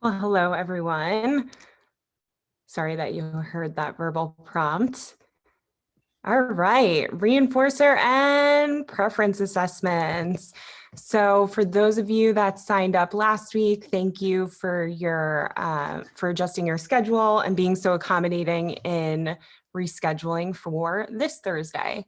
Well, hello, everyone. Sorry that you heard that verbal prompt. All right, reinforcer and preference assessments. So for those of you that signed up last week, thank you for for adjusting your schedule and being so accommodating in rescheduling for this Thursday.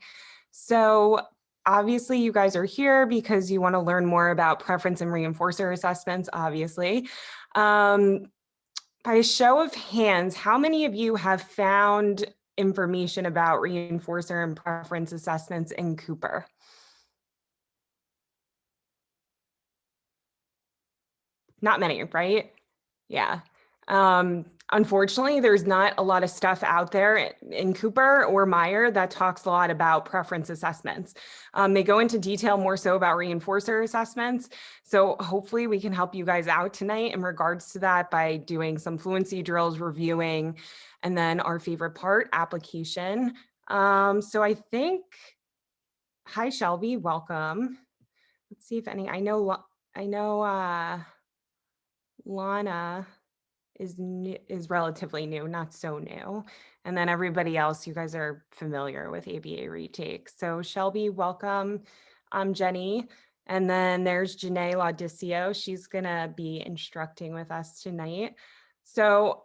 So obviously you guys are here because you want to learn more about preference and reinforcer assessments, obviously. By a show of hands, how many of you have found information about reinforcer and preference assessments in Cooper? Not many, right? Yeah. Unfortunately, there's not a lot of stuff out there in Cooper or Meyer that talks a lot about preference assessments. They go into detail more so about reinforcer assessments. So hopefully we can help you guys out tonight in regards to that by doing some fluency drills, reviewing, and then our favorite part, application. So I think, hi Shelby, welcome. Let's see if I know Lana is relatively new, not so new. And then everybody else, you guys are familiar with ABA Retake. So Shelby, welcome. I'm Jenny. And then there's Janae Laudicio. She's gonna be instructing with us tonight. So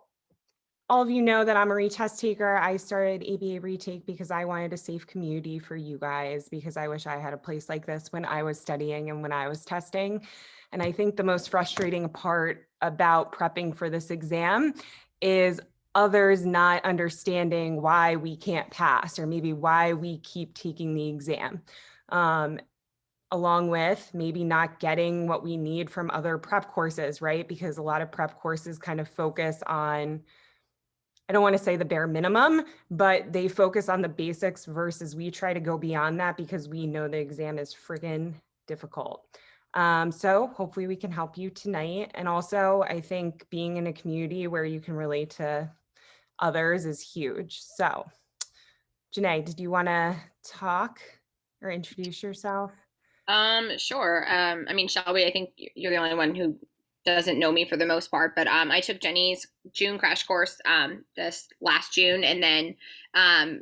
all of you know that I'm a retest taker. I started ABA Retake because I wanted a safe community for you guys, because I wish I had a place like this when I was studying and when I was testing. And I think the most frustrating part about prepping for this exam is others not understanding why we can't pass, or maybe why we keep taking the exam. Along with maybe not getting what we need from other prep courses, right? Because a lot of prep courses kind of focus on, I don't want to say the bare minimum, but they focus on the basics versus we try to go beyond that because we know the exam is friggin' difficult. So hopefully we can help you tonight. And also, I think being in a community where you can relate to others is huge. So Janae, did you want to talk or introduce yourself? Sure. I mean, Shelby, I think you're the only one who doesn't know me for the most part, but I took Jenny's June crash course this last June and then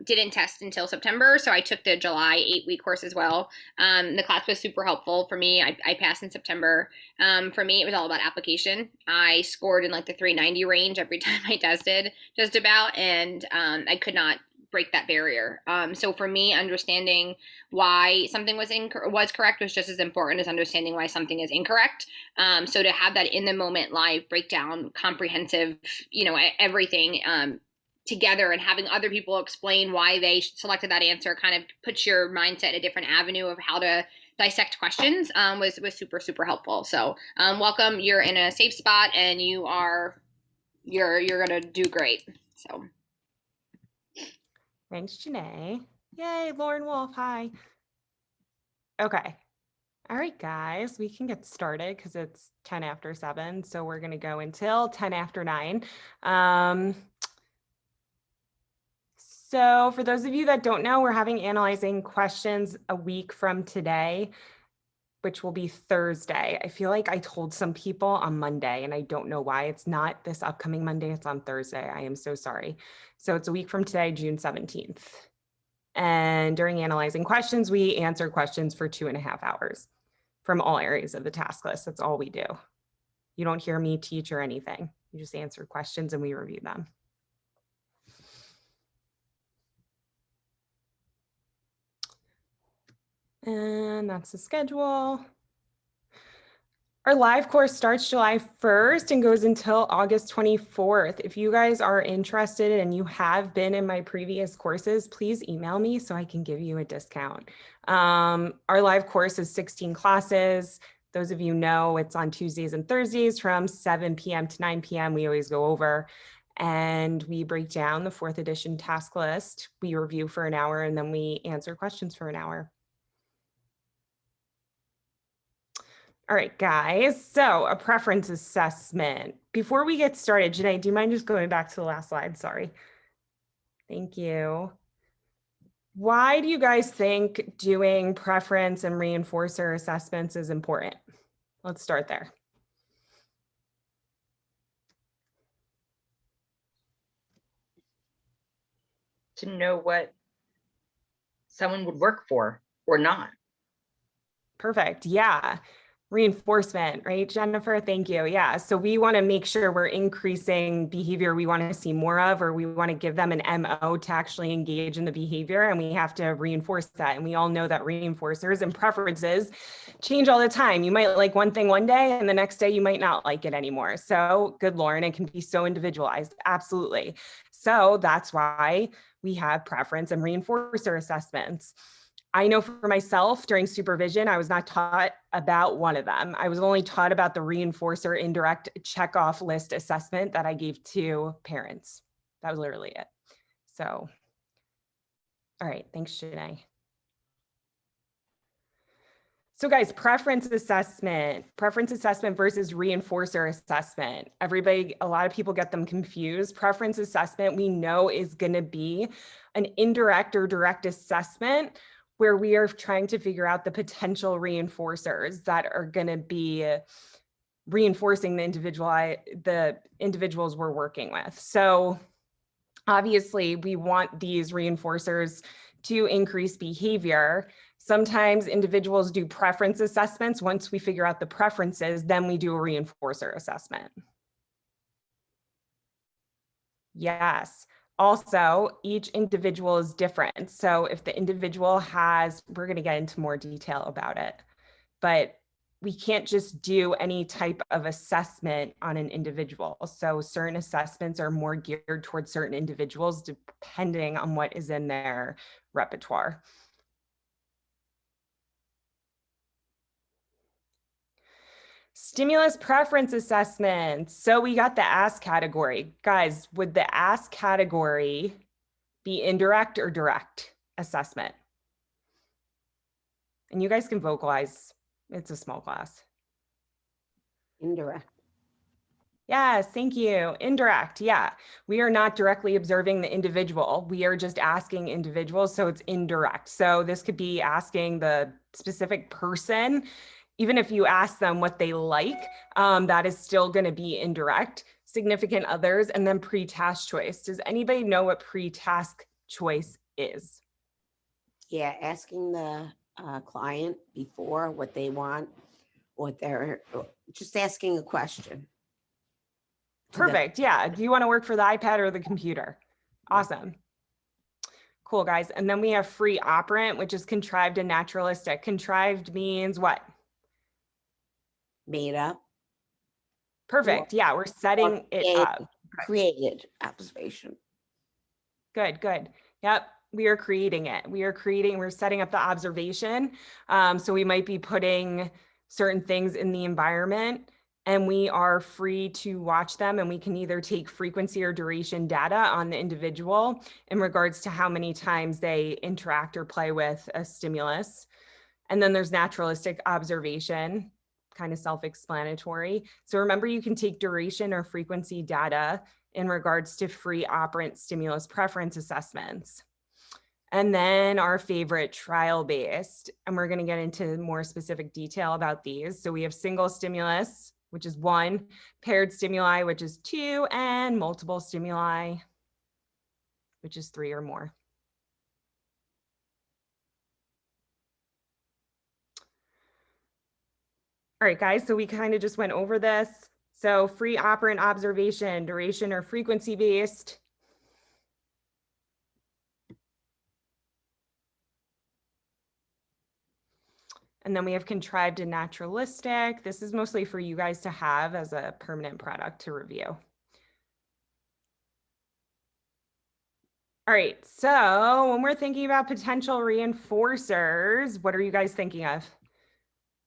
didn't test until September. So I took the July 8-week course as well. The class was super helpful for me. I passed in September. For me, it was all about application. I scored in like the 390 range every time I tested, just about, and I could not break that barrier. So for me, understanding why something was correct was just as important as understanding why something is incorrect. So to have that in the moment live breakdown, comprehensive, everything together, and having other people explain why they selected that answer kind of puts your mindset in a different avenue of how to dissect questions, was super helpful. So welcome. You're in a safe spot, and you're gonna do great. So. Thanks, Janae. Yay, Lauren Wolf, hi. Okay. All right, guys, we can get started because it's 10 after 7. So we're going to go until 10 after 9. So for those of you that don't know, we're having analyzing questions a week from today, which will be Thursday. I feel like I told some people on Monday, and I don't know why. It's not this upcoming Monday. It's on Thursday. I am so sorry. So it's a week from today, June 17th. And during analyzing questions, we answer questions for 2.5 hours from all areas of the task list. That's all we do. You don't hear me teach or anything. You just answer questions and we review them. And that's the schedule. Our live course starts July 1st and goes until August 24th. If you guys are interested and you have been in my previous courses, please email me so I can give you a discount. Our live course is 16 classes. Those of you know it's on Tuesdays and Thursdays from 7 p.m. to 9 p.m. We always go over and we break down the 4th edition task list. We review for an hour and then we answer questions for an hour. All right, guys, so a preference assessment. Before we get started, Janae, do you mind just going back to the last slide? Sorry. Thank you. Why do you guys think doing preference and reinforcer assessments is important? Let's start there. to know what someone would work for or not. Perfect. Yeah. Reinforcement, right, Jennifer? Thank you. Yeah. So we want to make sure we're increasing behavior we want to see more of, or we want to give them an MO to actually engage in the behavior. And we have to reinforce that. And we all know that reinforcers and preferences change all the time. You might like one thing one day, and the next day you might not like it anymore. So good, Lauren, it can be so individualized. Absolutely. So that's why we have preference and reinforcer assessments. I know for myself during supervision, I was not taught about one of them. I was only taught about the reinforcer indirect checkoff list assessment that I gave to parents. That was literally it. So, all right, thanks, Shanae. So guys, preference assessment versus reinforcer assessment. Everybody, a lot of people get them confused. Preference assessment we know is going to be an indirect or direct assessment where we are trying to figure out the potential reinforcers that are going to be reinforcing the individuals we're working with. So obviously we want these reinforcers to increase behavior. Sometimes individuals do preference assessments. Once we figure out the preferences, then we do a reinforcer assessment. Yes. Also, each individual is different. So if the individual has, we're going to get into more detail about it, but we can't just do any type of assessment on an individual. So certain assessments are more geared towards certain individuals depending on what is in their repertoire. Stimulus preference assessments. So we got the ask category. Guys, would the ask category be indirect or direct assessment? And you guys can vocalize. It's a small class. Indirect. Yes, thank you. Indirect, yeah. We are not directly observing the individual. We are just asking individuals, so it's indirect. So this could be asking the specific person. Even if you ask them what they like, that is still going to be indirect. Significant others, and then pre-task choice. Does anybody know what pre-task choice is? Yeah, asking the client before what they want, what they're just asking a question. Perfect. Yeah. Do you want to work for the iPad or the computer? Awesome. Cool, guys. And then we have free operant, which is contrived and naturalistic. Contrived means what? Made up. Perfect. Yeah, we're setting it up. Created observation. Good, good. Yep, we are creating it. We're setting up the observation. So we might be putting certain things in the environment and we are free to watch them, and we can either take frequency or duration data on the individual in regards to how many times they interact or play with a stimulus. And then there's naturalistic observation, kind of self-explanatory. So remember, you can take duration or frequency data in regards to free operant stimulus preference assessments. And then our favorite, trial-based, and we're going to get into more specific detail about these. So we have single stimulus, which is 1, paired stimuli, which is 2, and multiple stimuli, which is 3 or more. All right, guys, so we kind of just went over this. So free operant observation, duration or frequency based. And then we have contrived and naturalistic. This is mostly for you guys to have as a permanent product to review. All right, so when we're thinking about potential reinforcers, what are you guys thinking of?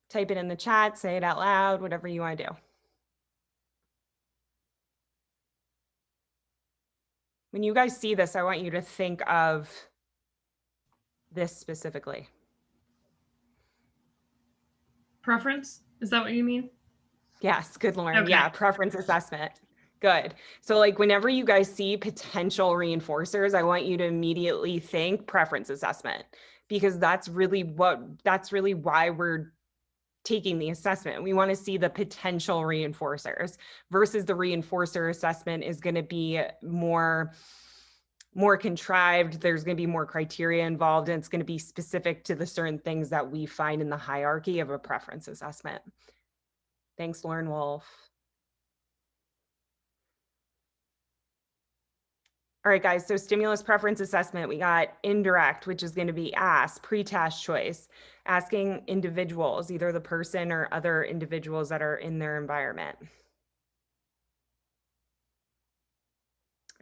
Type it in the chat, say it out loud, whatever you want to do. When you guys see this, I want you to think of this specifically. Preference? Is that what you mean? Yes, good, Lauren. Okay. Yeah, preference assessment. Good. So like whenever you guys see potential reinforcers, I want you to immediately think preference assessment, because that's really why we're taking the assessment. We want to see the potential reinforcers versus the reinforcer assessment is going to be more more contrived. There's going to be more criteria involved, and it's going to be specific to the certain things that we find in the hierarchy of a preference assessment. Thanks, Lauren Wolf. All right, guys, so stimulus preference assessment, we got indirect, which is going to be ask, pre-task choice, asking individuals, either the person or other individuals that are in their environment.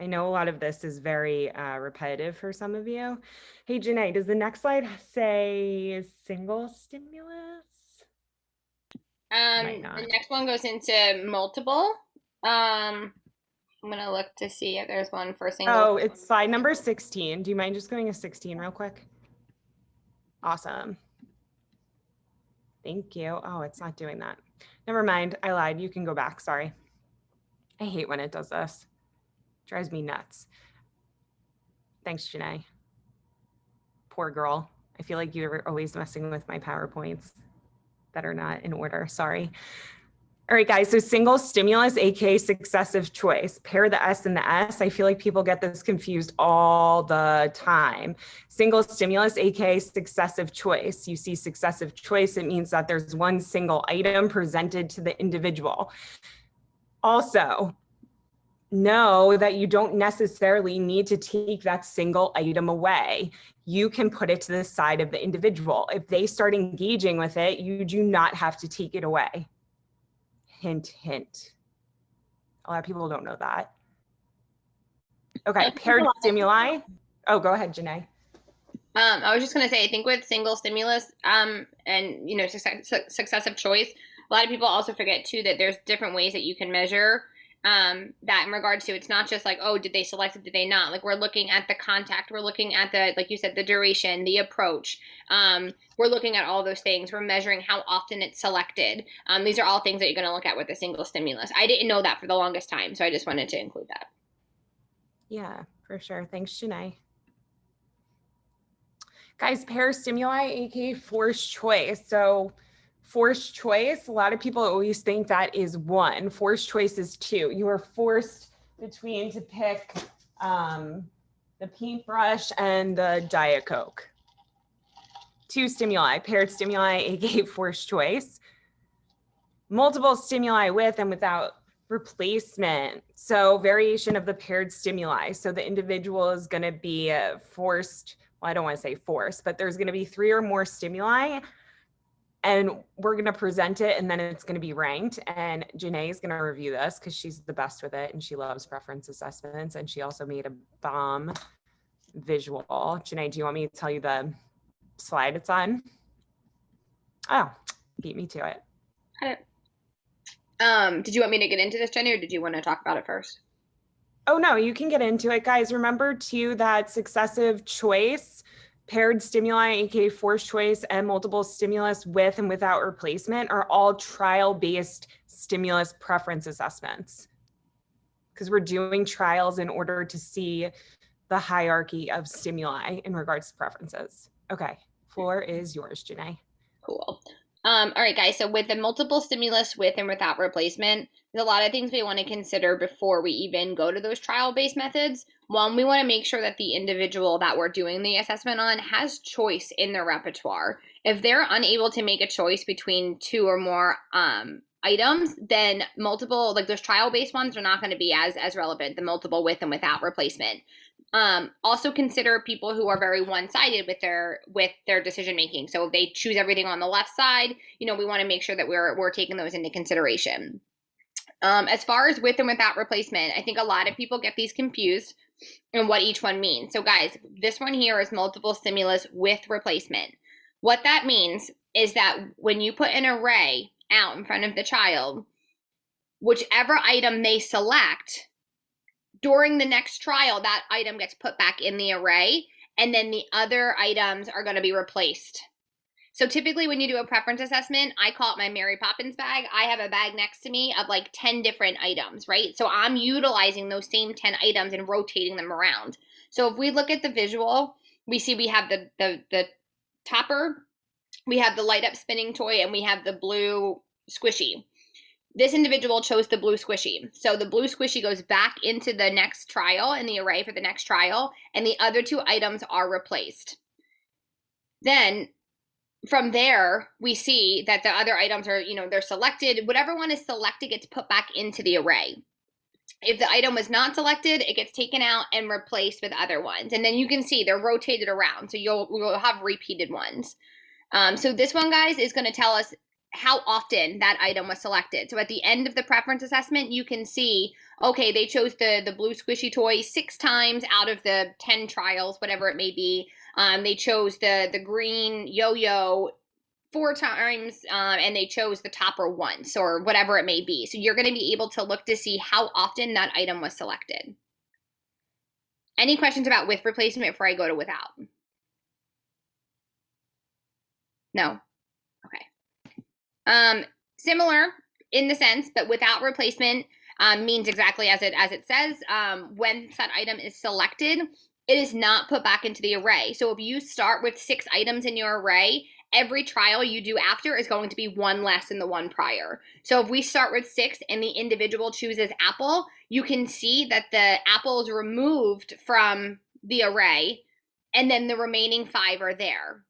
I know a lot of this is very repetitive for some of you. Hey, Janae, does the next slide say single stimulus? Might not. The next one goes into multiple. I'm gonna look to see if there's one for single. Oh, it's slide number 16. Do you mind just going to 16 real quick? Awesome. Thank you. Oh, it's not doing that. Never mind. I lied. You can go back. Sorry. I hate when it does this. Drives me nuts. Thanks, Janae. Poor girl. I feel like you're always messing with my PowerPoints that are not in order. Sorry. All right, guys, so single stimulus, aka successive choice. Pair the S and the S. I feel like people get this confused all the time. Single stimulus, aka successive choice. You see successive choice, it means that there's one single item presented to the individual. Also, know that you don't necessarily need to take that single item away. You can put it to the side of the individual. If they start engaging with it, you do not have to take it away. Hint, hint. A lot of people don't know that. Okay, paired stimuli. Oh, go ahead, Janae. I was just going to say, I think with single stimulus and, you know, successive choice, a lot of people also forget too that there's different ways that you can measure that in regards to, it's not just like, oh, did they select it, did they not? Like, we're looking at the contact, we're looking at the, like you said, the duration, the approach. We're looking at all those things. We're measuring how often it's selected. These are all things that you're going to look at with a single stimulus. I didn't know that for the longest time, so I just wanted to include that. Yeah, for sure. Thanks, Janae. Guys, pair stimuli, aka forced choice. So forced choice, a lot of people always think that is one. Forced choice is two. You are forced between to pick the paintbrush and the Diet Coke. Two stimuli, paired stimuli, aka forced choice. Multiple stimuli with and without replacement. So variation of the paired stimuli. So the individual is going to be forced, well, I don't want to say forced, but there's going to be 3 or more stimuli, and we're going to present it, and then it's going to be ranked. And Janae is going to review this because she's the best with it and she loves preference assessments. And she also made a bomb visual. Janae, do you want me to tell you the slide it's on? Oh, beat me to it. Did you want me to get into this, Jenny, or did you want to talk about it first? Oh, no, you can get into it, guys. Remember too that successive choice, paired stimuli, aka forced choice, and multiple stimulus with and without replacement are all trial-based stimulus preference assessments, because we're doing trials in order to see the hierarchy of stimuli in regards to preferences. Okay, floor is yours, Janae. Cool. All right, guys. So with the multiple stimulus with and without replacement, there's a lot of things we want to consider before we even go to those trial-based methods. One, we want to make sure that the individual that we're doing the assessment on has choice in their repertoire. If they're unable to make a choice between 2 or more items, then multiple, like those trial-based ones, are not going to be as relevant, the multiple with and without replacement. Also consider people who are very one-sided with their decision making. So if they choose everything on the left side, you know, we want to make sure that we're taking those into consideration. As far as with and without replacement, I think a lot of people get these confused and what each one means. So guys, this one here is multiple stimulus with replacement. What that means is that when you put an array out in front of the child, whichever item they select, during the next trial, that item gets put back in the array, and then the other items are going to be replaced. So typically when you do a preference assessment, I call it my Mary Poppins bag. I have a bag next to me of like 10 different items, right? So I'm utilizing those same 10 items and rotating them around. So if we look at the visual, we see we have the topper, we have the light up spinning toy, and we have the blue squishy. this individual chose the blue squishy. So the blue squishy goes back into the next trial in the array for the next trial, and the other 2 items are replaced. Then from there, we see that the other items are, they're selected. Whatever one is selected gets put back into the array. If the item was not selected, it gets taken out and replaced with other ones. And then you can see they're rotated around. So you'll have repeated ones. So this one, guys, is going to tell us how often that item was selected. So at the end of the preference assessment, you can see, okay, they chose the blue squishy toy 6 times out of the 10 trials, whatever it may be. They chose the green yo-yo 4 times, and they chose the topper once, or whatever it may be. So you're going to be able to look to see how often that item was selected. Any questions about with replacement before I go to without? No? Okay. Similar in the sense, but without replacement means exactly as it says. When that item is selected, it is not put back into the array. So if you start with 6 items in your array, every trial you do after is going to be 1 less than the one prior. So if we start with 6 and the individual chooses apple, you can see that the apple is removed from the array, and then the remaining 5 are there.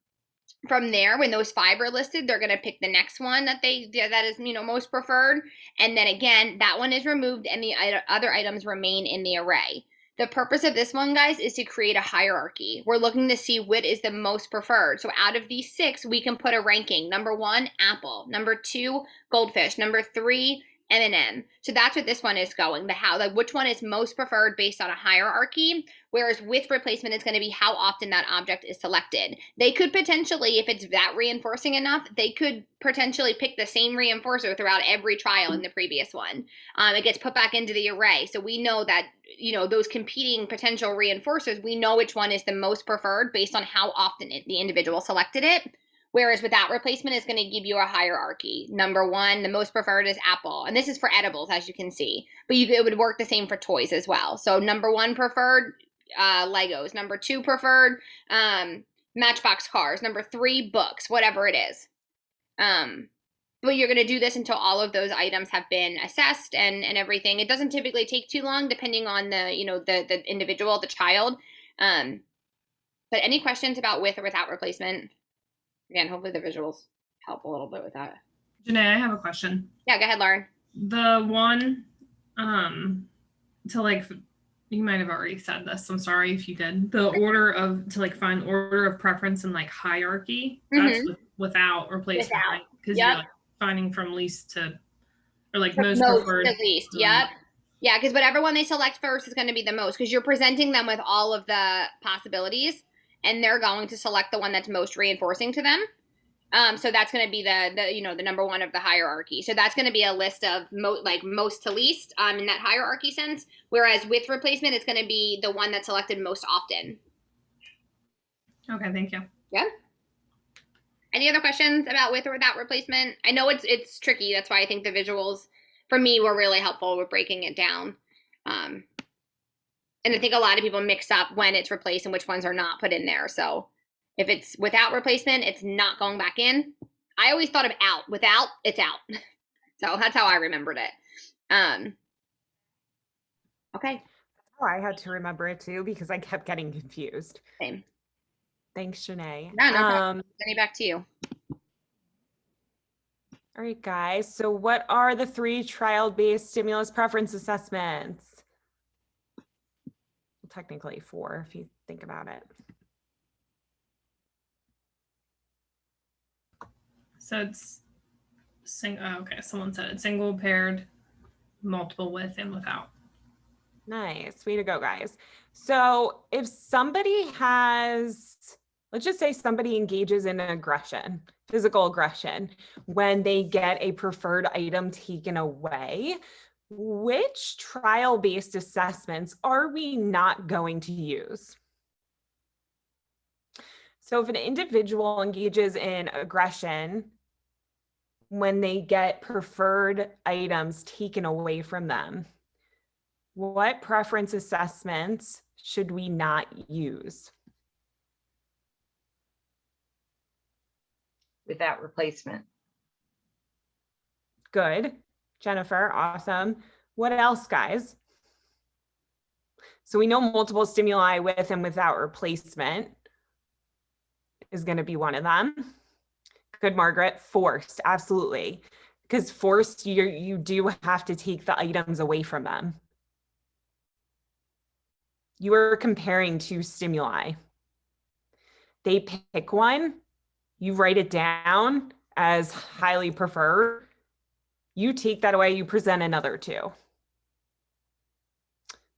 From there, when those 5 are listed, they're going to pick the next one that is most preferred, and then again that one is removed and the other items remain in the array. The purpose of this one, guys, is to create a hierarchy. We're looking to see what is the most preferred. So out of these 6, we can put a ranking. Number 1, apple. Number 2, goldfish. Number 3, M&M. So that's what this one is going. Which one is most preferred based on a hierarchy, whereas with replacement, it's going to be how often that object is selected. They could potentially, if it's that reinforcing enough, they could potentially pick the same reinforcer throughout every trial in the previous one. It gets put back into the array. So we know that, those competing potential reinforcers, we know which one is the most preferred based on how often the individual selected it. Whereas without replacement, is going to give you a hierarchy. Number 1, the most preferred is apple. And this is for edibles, as you can see. But it would work the same for toys as well. So number 1 preferred, Legos. Number 2 preferred, Matchbox cars. Number 3, books, whatever it is. But you're going to do this until all of those items have been assessed and everything. It doesn't typically take too long, depending on the individual, the child. But any questions about with or without replacement? Again, hopefully the visuals help a little bit with that. Janae, I have a question. Yeah, go ahead, Lauren. The one, you might have already said this. I'm sorry if you did. The order to find order of preference and hierarchy. That's without replacement, right? Because you're finding from least to, or most preferred to least. Yep. Yeah, because whatever one they select first is going to be the most, because you're presenting them with all of the possibilities, and they're going to select the one that's most reinforcing to them. So that's going to be the number 1 of the hierarchy. So that's going to be a list of most to least in that hierarchy sense. Whereas with replacement, it's going to be the one that's selected most often. Okay, thank you. Yeah. Any other questions about with or without replacement? I know it's tricky. That's why I think the visuals for me were really helpful with breaking it down. And I think a lot of people mix up when it's replaced and which ones are not put in there. So if it's without replacement, it's not going back in. I always thought of out. Without, it's out. So that's how I remembered it. Okay. Oh, I had to remember it too because I kept getting confused. Same. Thanks, Janae. No problem. Sending back to you. All right, guys. So what are the 3 trial-based stimulus preference assessments? Technically 4 if you think about it. So it's okay, someone said it's single, paired, multiple with, and without. Nice. Way to go, guys. So if somebody has, let's just say somebody engages in aggression, physical aggression, when they get a preferred item taken away, which trial-based assessments are we not going to use? So if an individual engages in aggression when they get preferred items taken away from them, what preference assessments should we not use? Without replacement. Good. Jennifer, awesome. What else, guys? So we know multiple stimuli with and without replacement is going to be one of them. Good, Margaret. Forced, absolutely. Because forced, you do have to take the items away from them. You are comparing two stimuli. They pick one, you write it down as highly preferred. You take that away, you present another two.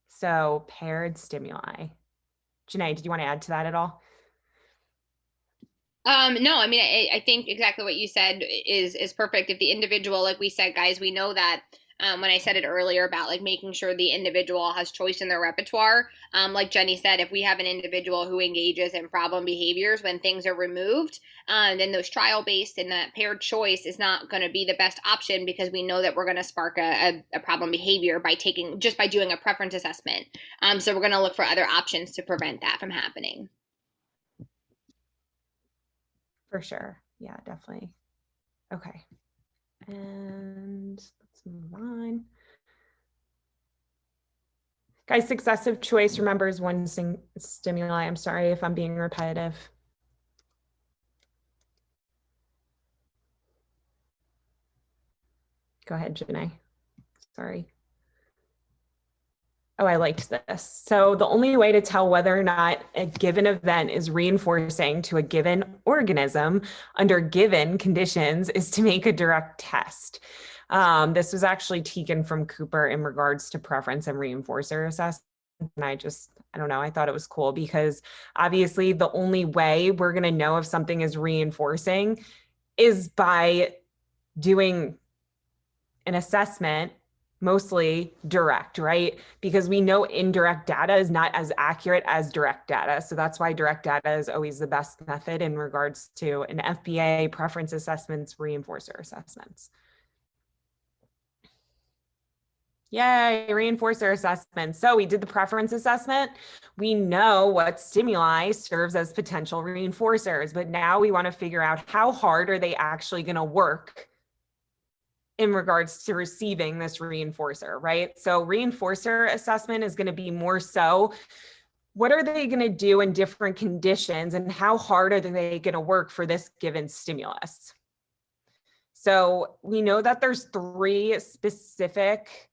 So paired stimuli. Janae, did you want to add to that at all? No, I mean, I think exactly what you said is perfect. If the individual, like we said, guys, we know that when I said it earlier about like making sure the individual has choice in their repertoire, like Jenny said, if we have an individual who engages in problem behaviors when things are removed, then those trial-based and that paired choice is not going to be the best option because we know that we're going to spark a problem behavior by doing a preference assessment. So we're going to look for other options to prevent that from happening. For sure. Yeah, definitely. Okay. And let's move on. Guys, successive choice, remember, is one stimuli. I'm sorry if I'm being repetitive. Go ahead, Janae. Sorry. Oh, I liked this. So the only way to tell whether or not a given event is reinforcing to a given organism under given conditions is to make a direct test. This was actually taken from Cooper in regards to preference and reinforcer assessment. And I don't know, I thought it was cool because obviously the only way we're going to know if something is reinforcing is by doing an assessment, mostly direct, right? Because we know indirect data is not as accurate as direct data. So that's why direct data is always the best method in regards to an FBA, preference assessments, reinforcer assessments. Yay, reinforcer assessment. So we did the preference assessment. We know what stimuli serves as potential reinforcers, but now we want to figure out how hard are they actually going to work in regards to receiving this reinforcer, right? So reinforcer assessment is going to be more so, what are they going to do in different conditions and how hard are they going to work for this given stimulus? So we know that there's 3 specific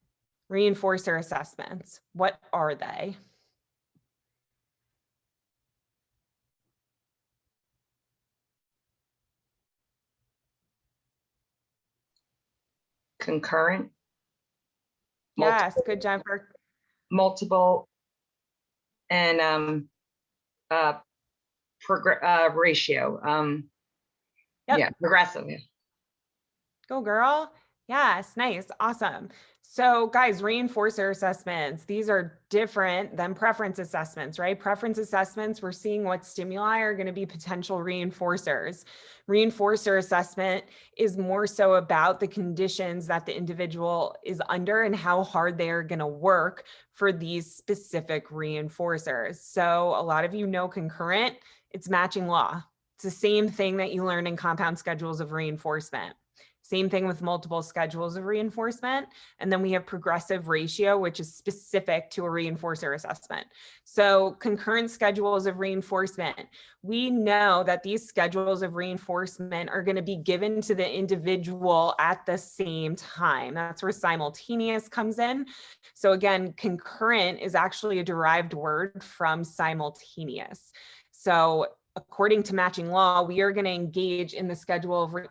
reinforcer assessments. What are they? Concurrent. Yes, good, Jennifer. Multiple and ratio. Yep. Yeah, progressive. Go girl. Yes, nice, awesome. So guys, reinforcer assessments, these are different than preference assessments, right? Preference assessments, we're seeing what stimuli are going to be potential reinforcers. Reinforcer assessment is more so about the conditions that the individual is under and how hard they are going to work for these specific reinforcers. So a lot of you know concurrent, it's matching law. It's the same thing that you learn in compound schedules of reinforcement. Same thing with multiple schedules of reinforcement. And then we have progressive ratio, which is specific to a reinforcer assessment. So concurrent schedules of reinforcement, we know that these schedules of reinforcement are going to be given to the individual at the same time. That's where simultaneous comes in. So again, concurrent is actually a derived word from simultaneous. So according to matching law, we are going to engage in the schedule of we're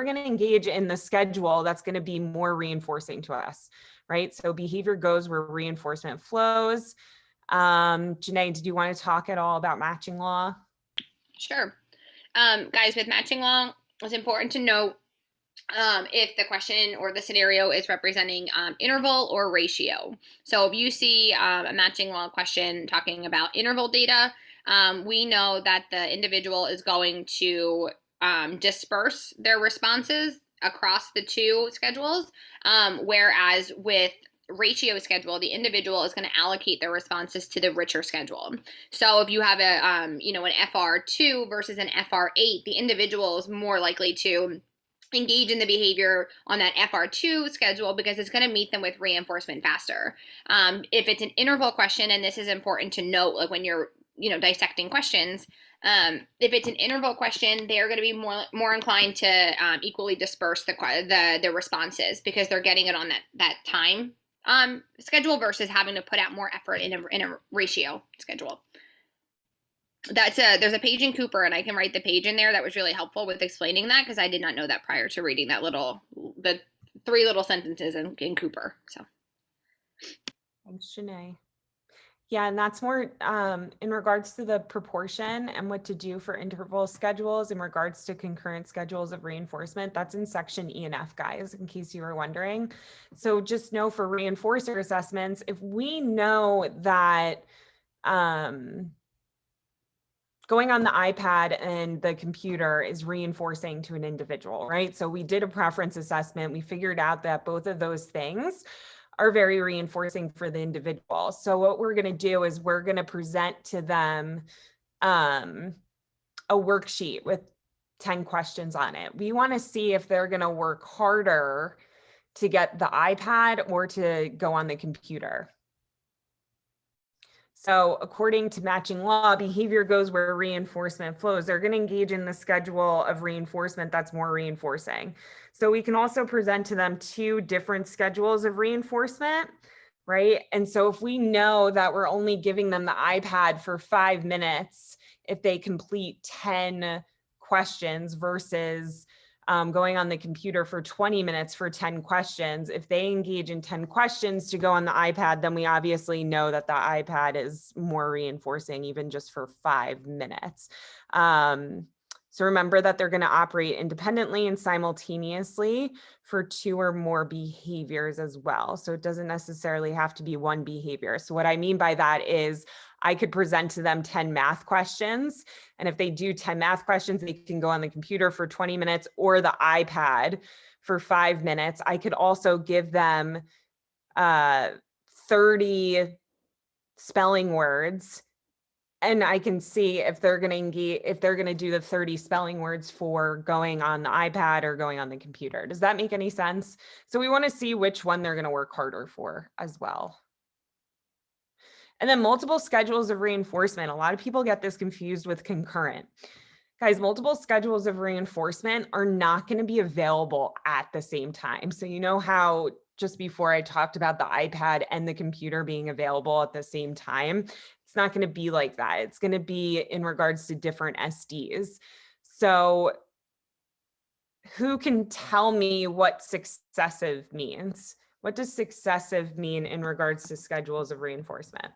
going to engage in the schedule that's going to be more reinforcing to us, right? So behavior goes where reinforcement flows. Janae, did you want to talk at all about matching law? Sure. Guys, with matching law, it's important to note if the question or the scenario is representing interval or ratio. So if you see a matching law question talking about interval data, we know that the individual is going to disperse their responses across the 2 schedules, whereas with ratio schedule, the individual is going to allocate their responses to the richer schedule. So if you have a an FR2 versus an FR8, the individual is more likely to engage in the behavior on that FR2 schedule because it's going to meet them with reinforcement faster. If it's an interval question, and this is important to note, like when you're, dissecting questions, if it's an interval question, they're going to be more inclined to equally disperse the responses because they're getting it on that time schedule versus having to put out more effort in a ratio schedule. There's a page in Cooper, and I can write the page in there that was really helpful with explaining that because I did not know that prior to reading the 3 little sentences in Cooper. So Thanks, Janae. Yeah, and that's more in regards to the proportion and what to do for interval schedules in regards to concurrent schedules of reinforcement. That's in section E and F, guys, in case you were wondering. So just know for reinforcer assessments, if we know that going on the iPad and the computer is reinforcing to an individual, right? So we did a preference assessment. We figured out that both of those things are very reinforcing for the individual. So what we're going to do is we're going to present to them a worksheet with 10 questions on it. We want to see if they're going to work harder to get the iPad or to go on the computer. So according to matching law, behavior goes where reinforcement flows. They're going to engage in the schedule of reinforcement that's more reinforcing. So we can also present to them 2 different schedules of reinforcement, right? And so if we know that we're only giving them the iPad for 5 minutes, if they complete 10 questions versus going on the computer for 20 minutes for 10 questions. If they engage in 10 questions to go on the iPad, then we obviously know that the iPad is more reinforcing even just for 5 minutes. So remember that they're going to operate independently and simultaneously for 2 or more behaviors as well. So it doesn't necessarily have to be one behavior. So what I mean by that is I could present to them 10 math questions. And if they do 10 math questions, they can go on the computer for 20 minutes or the iPad for 5 minutes. I could also give them 30 spelling words, and I can see if they're going to engage, if they're going to do the 30 spelling words for going on the iPad or going on the computer. Does that make any sense? So we want to see which one they're going to work harder for as well. And then multiple schedules of reinforcement. A lot of people get this confused with concurrent. Guys, multiple schedules of reinforcement are not going to be available at the same time. So you know how just before I talked about the iPad and the computer being available at the same time? It's not going to be like that. It's going to be in regards to different SDs. So who can tell me what successive means? What does successive mean in regards to schedules of reinforcement?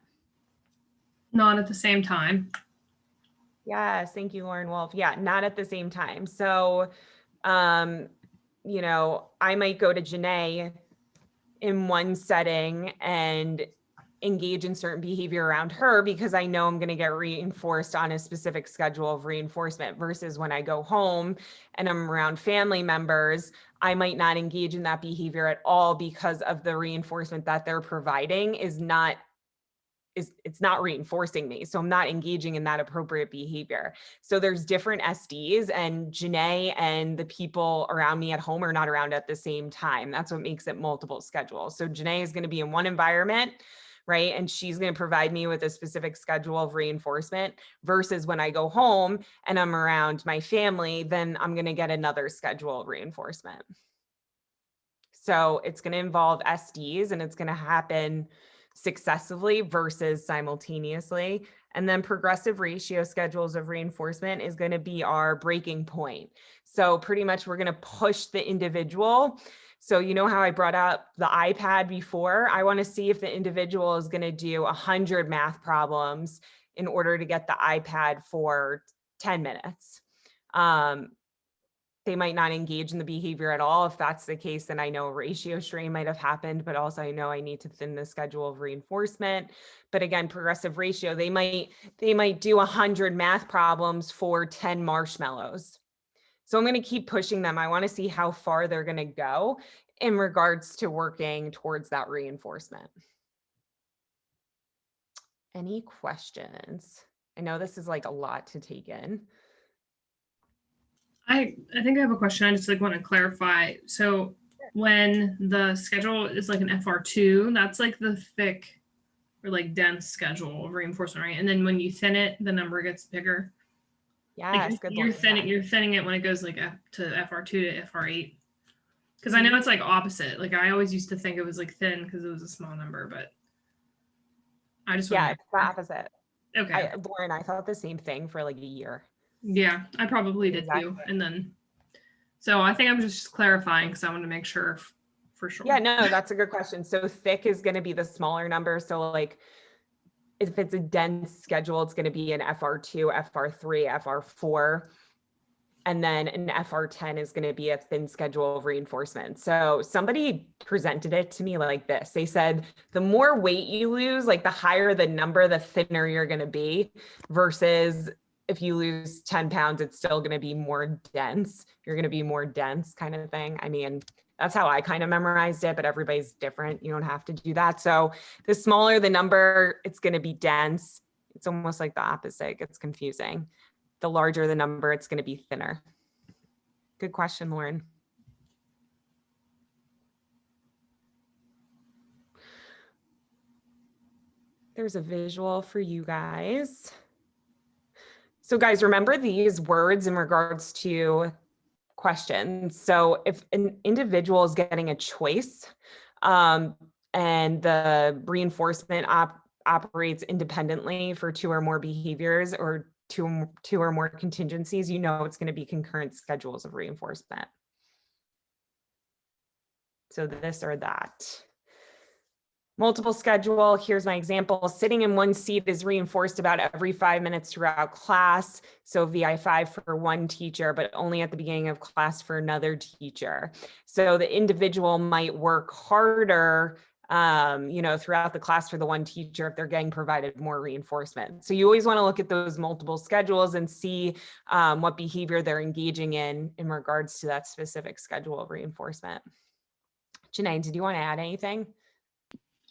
Not at the same time. Yes, thank you, Lauren Wolf. Yeah, not at the same time. So, you know, I might go to Janae in one setting and engage in certain behavior around her because I know I'm going to get reinforced on a specific schedule of reinforcement versus when I go home and I'm around family members, I might not engage in that behavior at all because of the reinforcement that they're providing it's not reinforcing me. So I'm not engaging in that appropriate behavior. So there's different SDs, and Janae and the people around me at home are not around at the same time. That's what makes it multiple schedules. So Janae is going to be in one environment, right? And she's going to provide me with a specific schedule of reinforcement versus when I go home and I'm around my family, then I'm going to get another schedule of reinforcement. So it's going to involve SDs and it's going to happen successively versus simultaneously. And then progressive ratio schedules of reinforcement is going to be our breaking point. So pretty much we're going to push the individual. So you know how I brought up the iPad before? I want to see if the individual is going to do 100 math problems in order to get the iPad for 10 minutes. They might not engage in the behavior at all. If that's the case, then I know a ratio strain might have happened, but also I know I need to thin the schedule of reinforcement. But again, progressive ratio, they might do 100 math problems for 10 marshmallows. So I'm going to keep pushing them. I want to see how far they're going to go in regards to working towards that reinforcement. Any questions? I know this is like a lot to take in. I think I have a question. I just like want to clarify. So when the schedule is like an FR2, that's like the thick or like dense schedule of reinforcement, right? And then when you thin it, the number gets bigger. Like Yes, good you're Lord, thinning, yeah. you're thinning it when it goes like to FR2 to FR8. Because I know it's like opposite. Like I always used to think it was like thin because it was a small number, but I just want Yeah, to it's the opposite. okay. Lauren, I thought the same thing for like a year. Yeah, I probably did too. Exactly. And then, so I think I'm just clarifying because I want to make sure for sure. Yeah, no, that's a good question. So thick is going to be the smaller number. So like if it's a dense schedule, it's going to be an FR2, FR3, FR4. And then an FR10 is going to be a thin schedule of reinforcement. So somebody presented it to me like this. They said, the more weight you lose, like the higher the number, the thinner you're going to be, versus if you lose 10 pounds, it's still going to be more dense. You're going to be more dense kind of thing. I mean, that's how I kind of memorized it, but everybody's different. You don't have to do that. So the smaller the number, it's going to be dense. It's almost like the opposite. It gets confusing. The larger the number, it's going to be thinner. Good question, Lauren. There's a visual for you guys. So guys, remember these words in regards to questions. So if an individual is getting a choice and the reinforcement operates independently for two or more behaviors or two or more contingencies, you know it's going to be concurrent schedules of reinforcement. So this or that. Multiple schedule, here's my example. Sitting in one seat is reinforced about every 5 minutes throughout class. So VI5 for one teacher, but only at the beginning of class for another teacher. So the individual might work harder throughout the class for the one teacher if they're getting provided more reinforcement. So you always want to look at those multiple schedules and see what behavior they're engaging in regards to that specific schedule of reinforcement. Janae, did you want to add anything?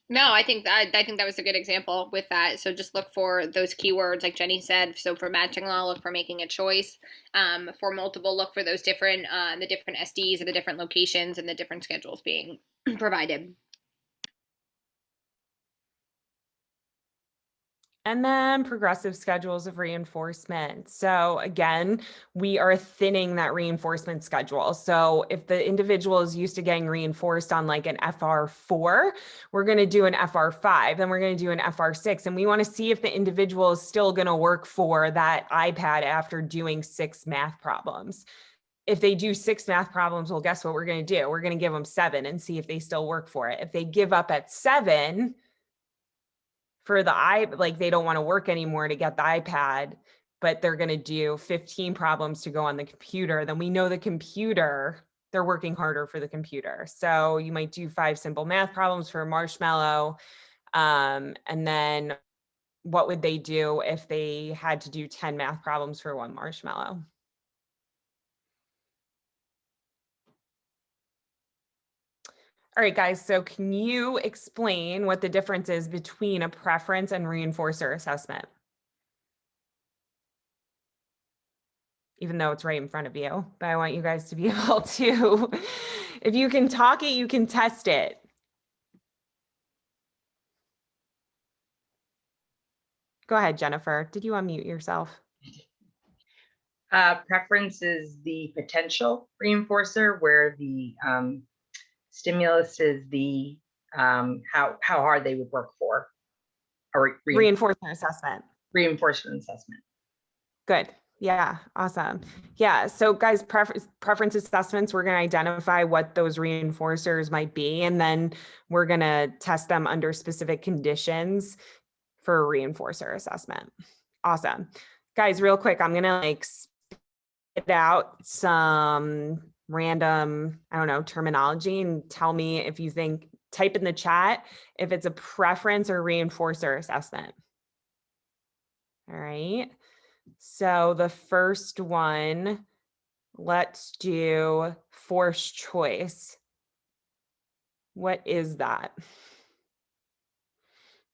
No, I think that was a good example with that. So just look for those keywords, like Jenny said. So for matching law, look for making a choice. For multiple, look for those different the different SDs and the different locations and the different schedules being provided. And then progressive schedules of reinforcement. So again, we are thinning that reinforcement schedule. So if the individual is used to getting reinforced on like an FR4, we're going to do an FR5, then we're going to do an FR6. And we want to see if the individual is still going to work for that iPad after doing 6 math problems. If they do 6 math problems, well, guess what we're going to do? We're going to give them 7 and see if they still work for it. If they give up at 7, for the they don't want to work anymore to get the iPad, but they're going to do 15 problems to go on the computer, then we know the computer, they're working harder for the computer. So you might do 5 simple math problems for a marshmallow. And then what would they do if they had to do 10 math problems for 1 marshmallow? All right, guys, so can you explain what the difference is between a preference and reinforcer assessment? Even though it's right in front of you, but I want you guys to be able to, if you can talk it, you can test it. Go ahead, Jennifer. Did you unmute yourself? Preference is the potential reinforcer, where the stimulus is the how hard they would work for a Reinforcement assessment. Reinforcement assessment. Good. Yeah, awesome. Yeah, so guys, preference assessments, we're going to identify what those reinforcers might be, and then we're going to test them under specific conditions for a reinforcer assessment. Awesome. Guys, real quick, I'm going to spit out some random, I don't know, terminology and tell me if you think, type in the chat if it's a preference or reinforcer assessment. All right. So the first one, let's do forced choice. What is that?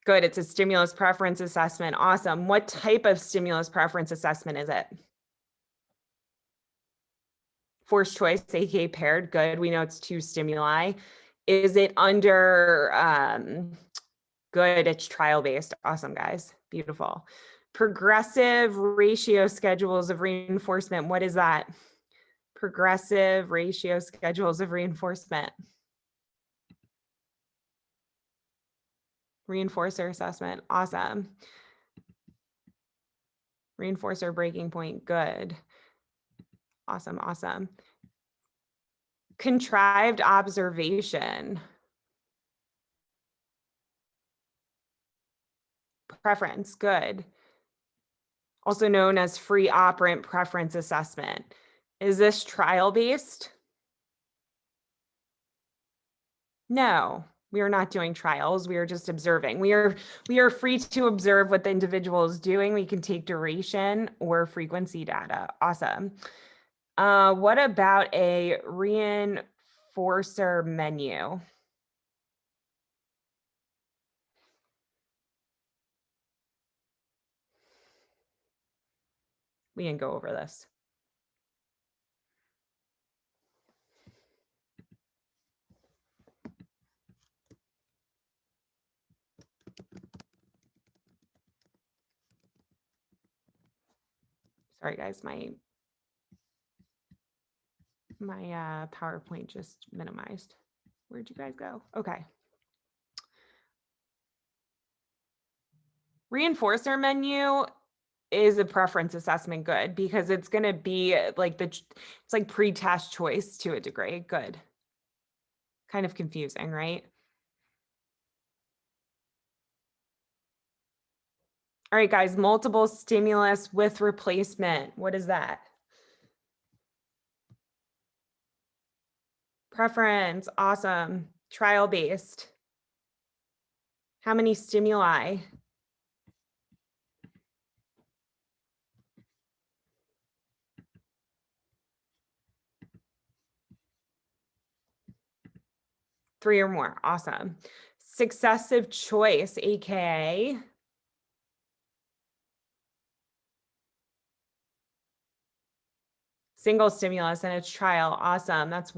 Good, it's a stimulus preference assessment. Awesome. What type of stimulus preference assessment is it? Forced choice, aka paired, good. We know it's 2 stimuli. Is it under, good, it's trial-based. Awesome, guys. Beautiful. Progressive ratio schedules of reinforcement. What is that? Progressive ratio schedules of reinforcement. Reinforcer assessment. Awesome. Reinforcer breaking point. Good. Awesome. Awesome. Contrived observation. Preference. Good. Also known as free operant preference assessment. Is this trial-based? No, we are not doing trials. We are just observing. We are free to observe what the individual is doing. We can take duration or frequency data. Awesome. What about a reinforcer menu? We can go over this. Sorry, guys, my PowerPoint just minimized. Where'd you guys go? Okay. Reinforcer menu is a preference assessment good because it's going to be like it's like pre-test choice to a degree. Good. Kind of confusing, right? All right, guys, multiple stimulus with replacement. What is that? Preference, awesome. Trial-based. How many stimuli? Three or more, awesome. Successive choice, AKA. Single stimulus and it's trial, awesome. That's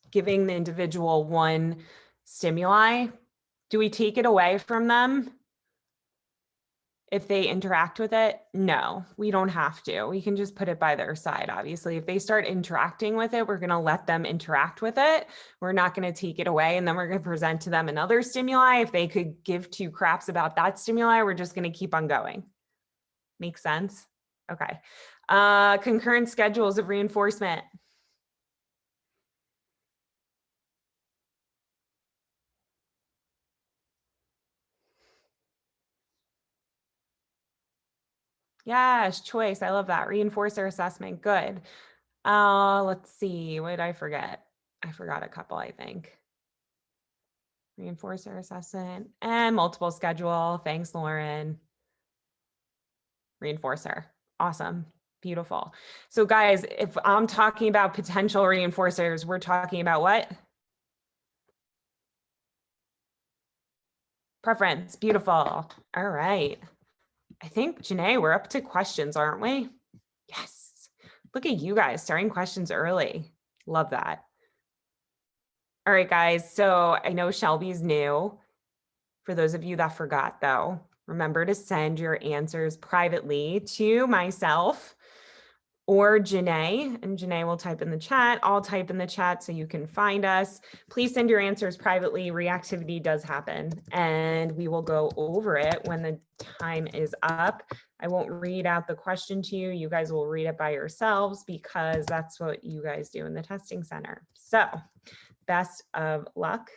giving the individual one stimuli. Do we take it away from them if they interact with it? No, we don't have to. We can just put it by their side. Obviously, if they start interacting with it, we're going to let them interact with it. We're not going to take it away. And then we're going to present to them another stimuli. If they could give 2 craps about that stimuli, we're just going to keep on going. Make sense? Okay. Concurrent schedules of reinforcement. Yes, choice. I love that. Reinforcer assessment. Good. Let's see. What did I forget? I forgot a couple, I think. Reinforcer assessment and multiple schedule. Thanks, Lauren. Reinforcer. Awesome. Beautiful. So guys, if I'm talking about potential reinforcers, we're talking about what? Preference. Beautiful. All right. I think, Janae, we're up to questions, aren't we? Yes. Look at you guys starting questions early. Love that. All right, guys. So I know Shelby's new. For those of you that forgot, though, remember to send your answers privately to myself or Janae, and Janae will type in the chat. I'll type in the chat so you can find us. Please send your answers privately. Reactivity does happen, and we will go over it when the time is up. I won't read out the question to you. You guys will read it by yourselves because that's what you guys do in the testing center. So best of luck.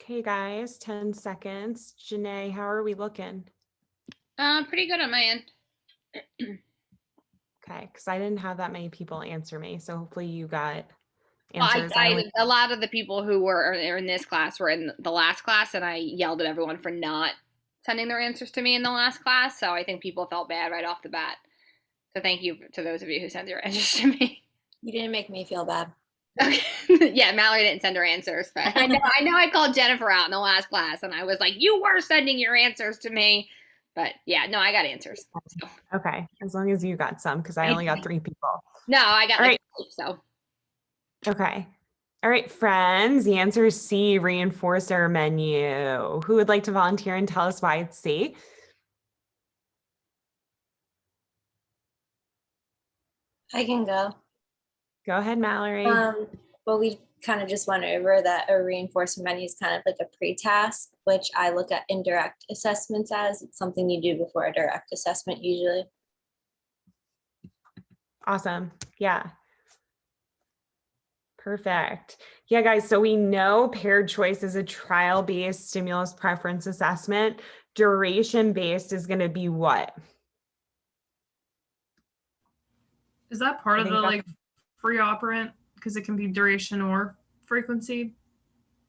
Okay, guys, 10 seconds. Janae, how are we looking? Pretty good on my end. Okay, because I didn't have that many people answer me, so hopefully you got Well, answers. a lot of the people who were in this class were in the last class, and I yelled at everyone for not sending their answers to me in the last class. So I think people felt bad right off the bat. So thank you to those of you who sent your answers to me. You didn't make me feel bad. Okay. Yeah, Mallory didn't send her answers, but I know I called Jennifer out in the last class, and I was like, "You were sending your answers to me." But yeah, no, I got answers. So. Okay, as long as you got some, because I only got 3 people. No, I got All right. 2, so. Okay. All right, friends, the answer is C, reinforcer menu. Who would like to volunteer and tell us why it's C? I can go. Go ahead, Mallory. Well, we kind of just went over that a reinforcement menu is kind of like a pre-task, which I look at indirect assessments as. It's something you do before a direct assessment usually. Awesome. Yeah. Perfect. Yeah, guys, so we know paired choice is a trial-based stimulus preference assessment. Duration-based is going to be what? Is that part I of think the that's- like free operant? Because it can be duration or frequency.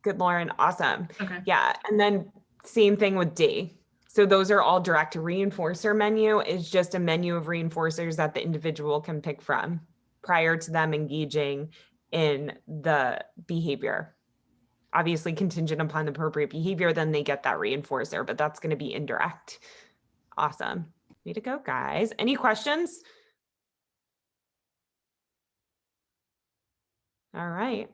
Good, Lauren. Awesome. Okay. Yeah. And then same thing with D. So those are all direct. Reinforcer menu is just a menu of reinforcers that the individual can pick from prior to them engaging in the behavior. Obviously contingent upon the appropriate behavior, then they get that reinforcer, but that's going to be indirect. Awesome. Way to go, guys. Any questions? All right.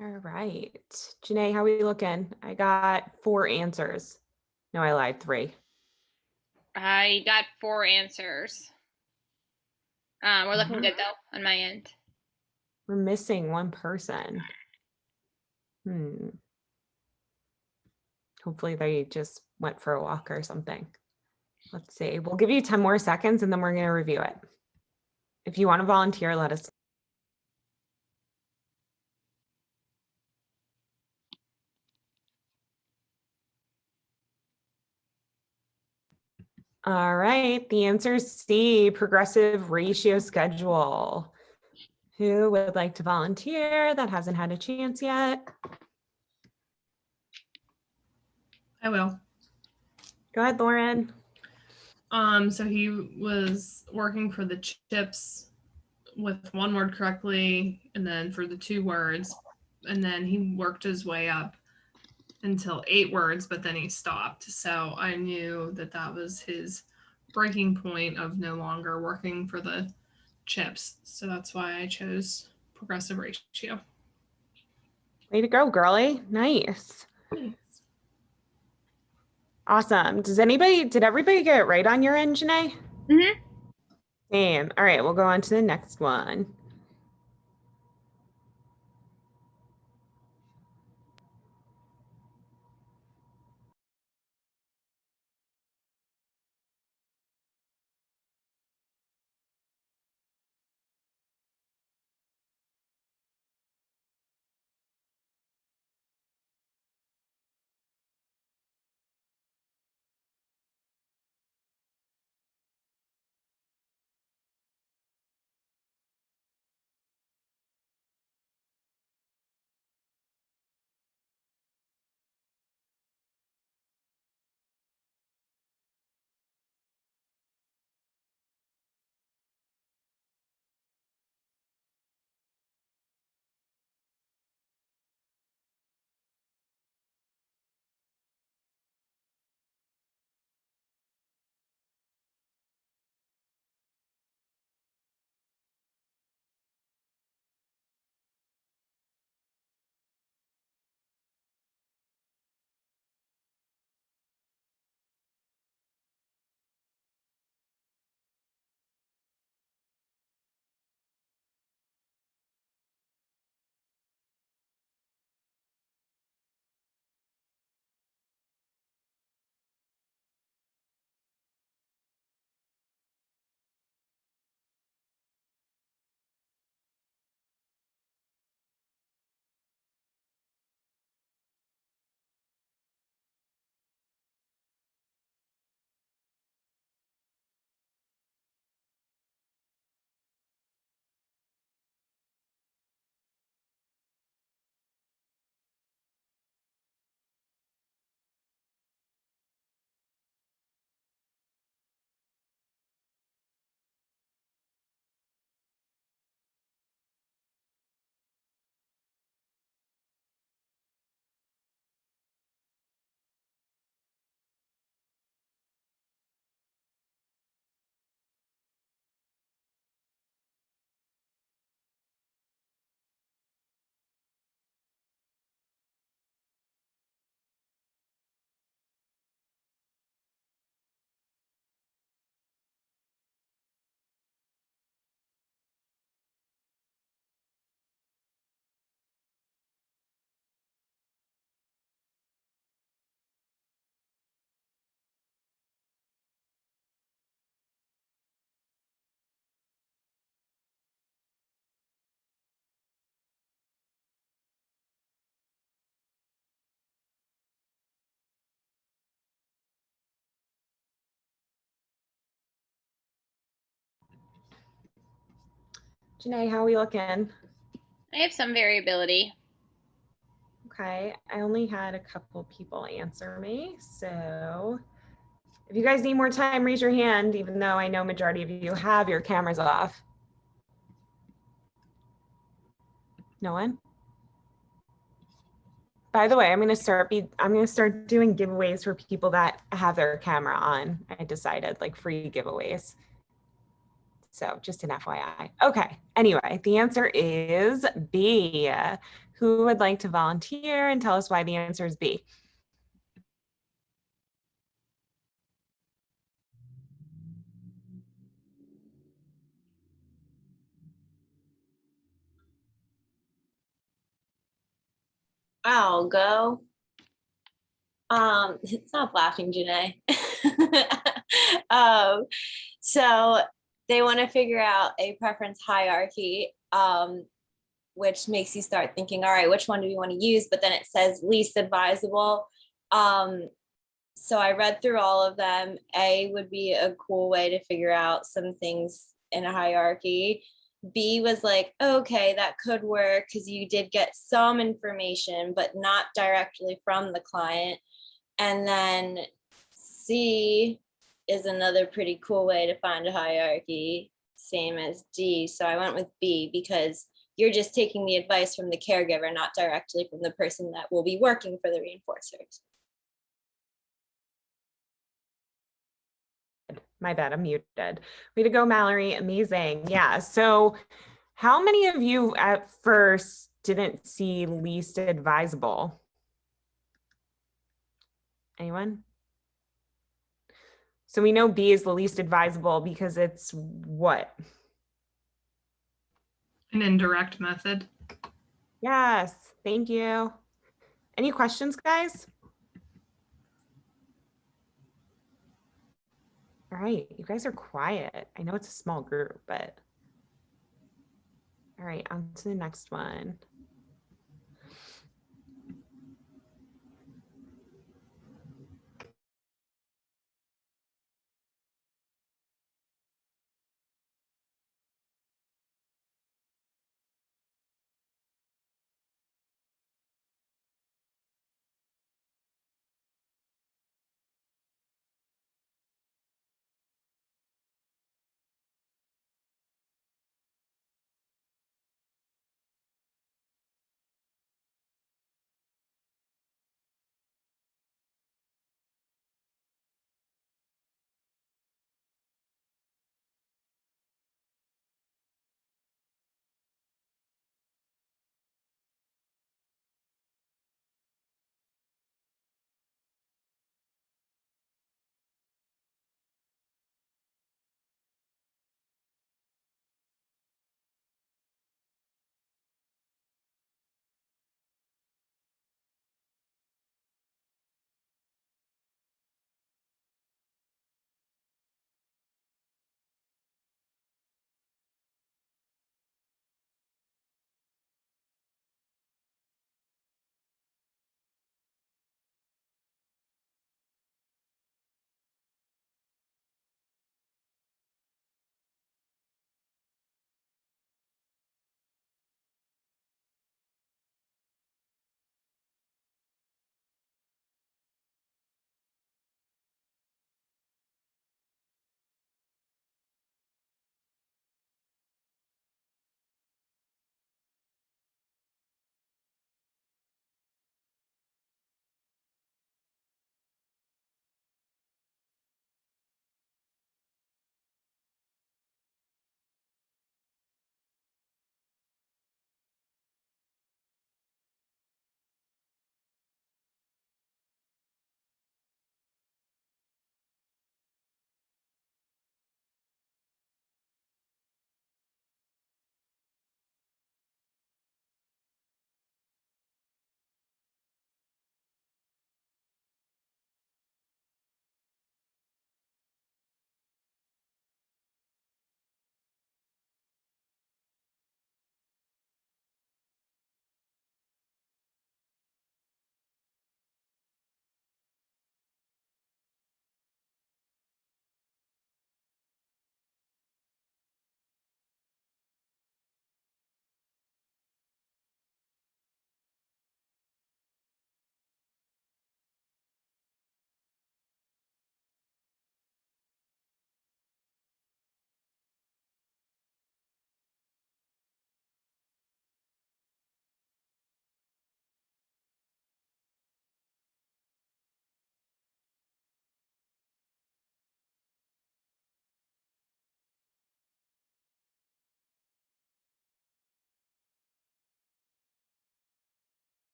All right. Janae, how are we looking? I got 4 answers. No, I lied. 3. I got 4 answers. We're looking Mhm. good though on my end. We're missing 1 person. Hopefully they just went for a walk or something. Let's see. We'll give you 10 more seconds and then we're going to review it. If you want to volunteer, let us. All right, the answer is C, progressive ratio schedule. Who would like to volunteer that hasn't had a chance yet? I will. Go ahead, Lauren. So he was working for the chips with one word correctly, and then for the 2 words, and then he worked his way up until 8 words, but then he stopped. So I knew that that was his breaking point of no longer working for the chips. So that's why I chose progressive ratio. Way to go, girly. Nice. Thanks. Awesome. Did everybody get it right on your end, Janae? Mhm. Same. All right, we'll go on to the next one. Janae, how are we looking? I have some variability. Okay, I only had a couple people answer me, so if you guys need more time, raise your hand, even though I know majority of you have your cameras off. No one? By the way, I'm gonna start doing giveaways for people that have their camera on. I decided, like, free giveaways. So just an FYI. Okay, anyway, the answer is B. Who would like to volunteer and tell us why the answer is B? I'll go. Stop laughing, Janae. So they want to figure out a preference hierarchy, which makes you start thinking, all right, which one do we want to use? But then it says least advisable. So I read through all of them. A would be a cool way to figure out some things in a hierarchy. B was like, okay, that could work because you did get some information, but not directly from the client. And then C is another pretty cool way to find a hierarchy, same as D. So I went with B because you're just taking the advice from the caregiver, not directly from the person that will be working for the reinforcers. My bad, I'm muted. Way to go, Mallory. Amazing. Yeah. So how many of you at first didn't see least advisable? Anyone? So we know B is the least advisable because it's what? An indirect method. Yes. Thank you. Any questions, guys? All right. You guys are quiet. I know it's a small group, but all right, on to the next one.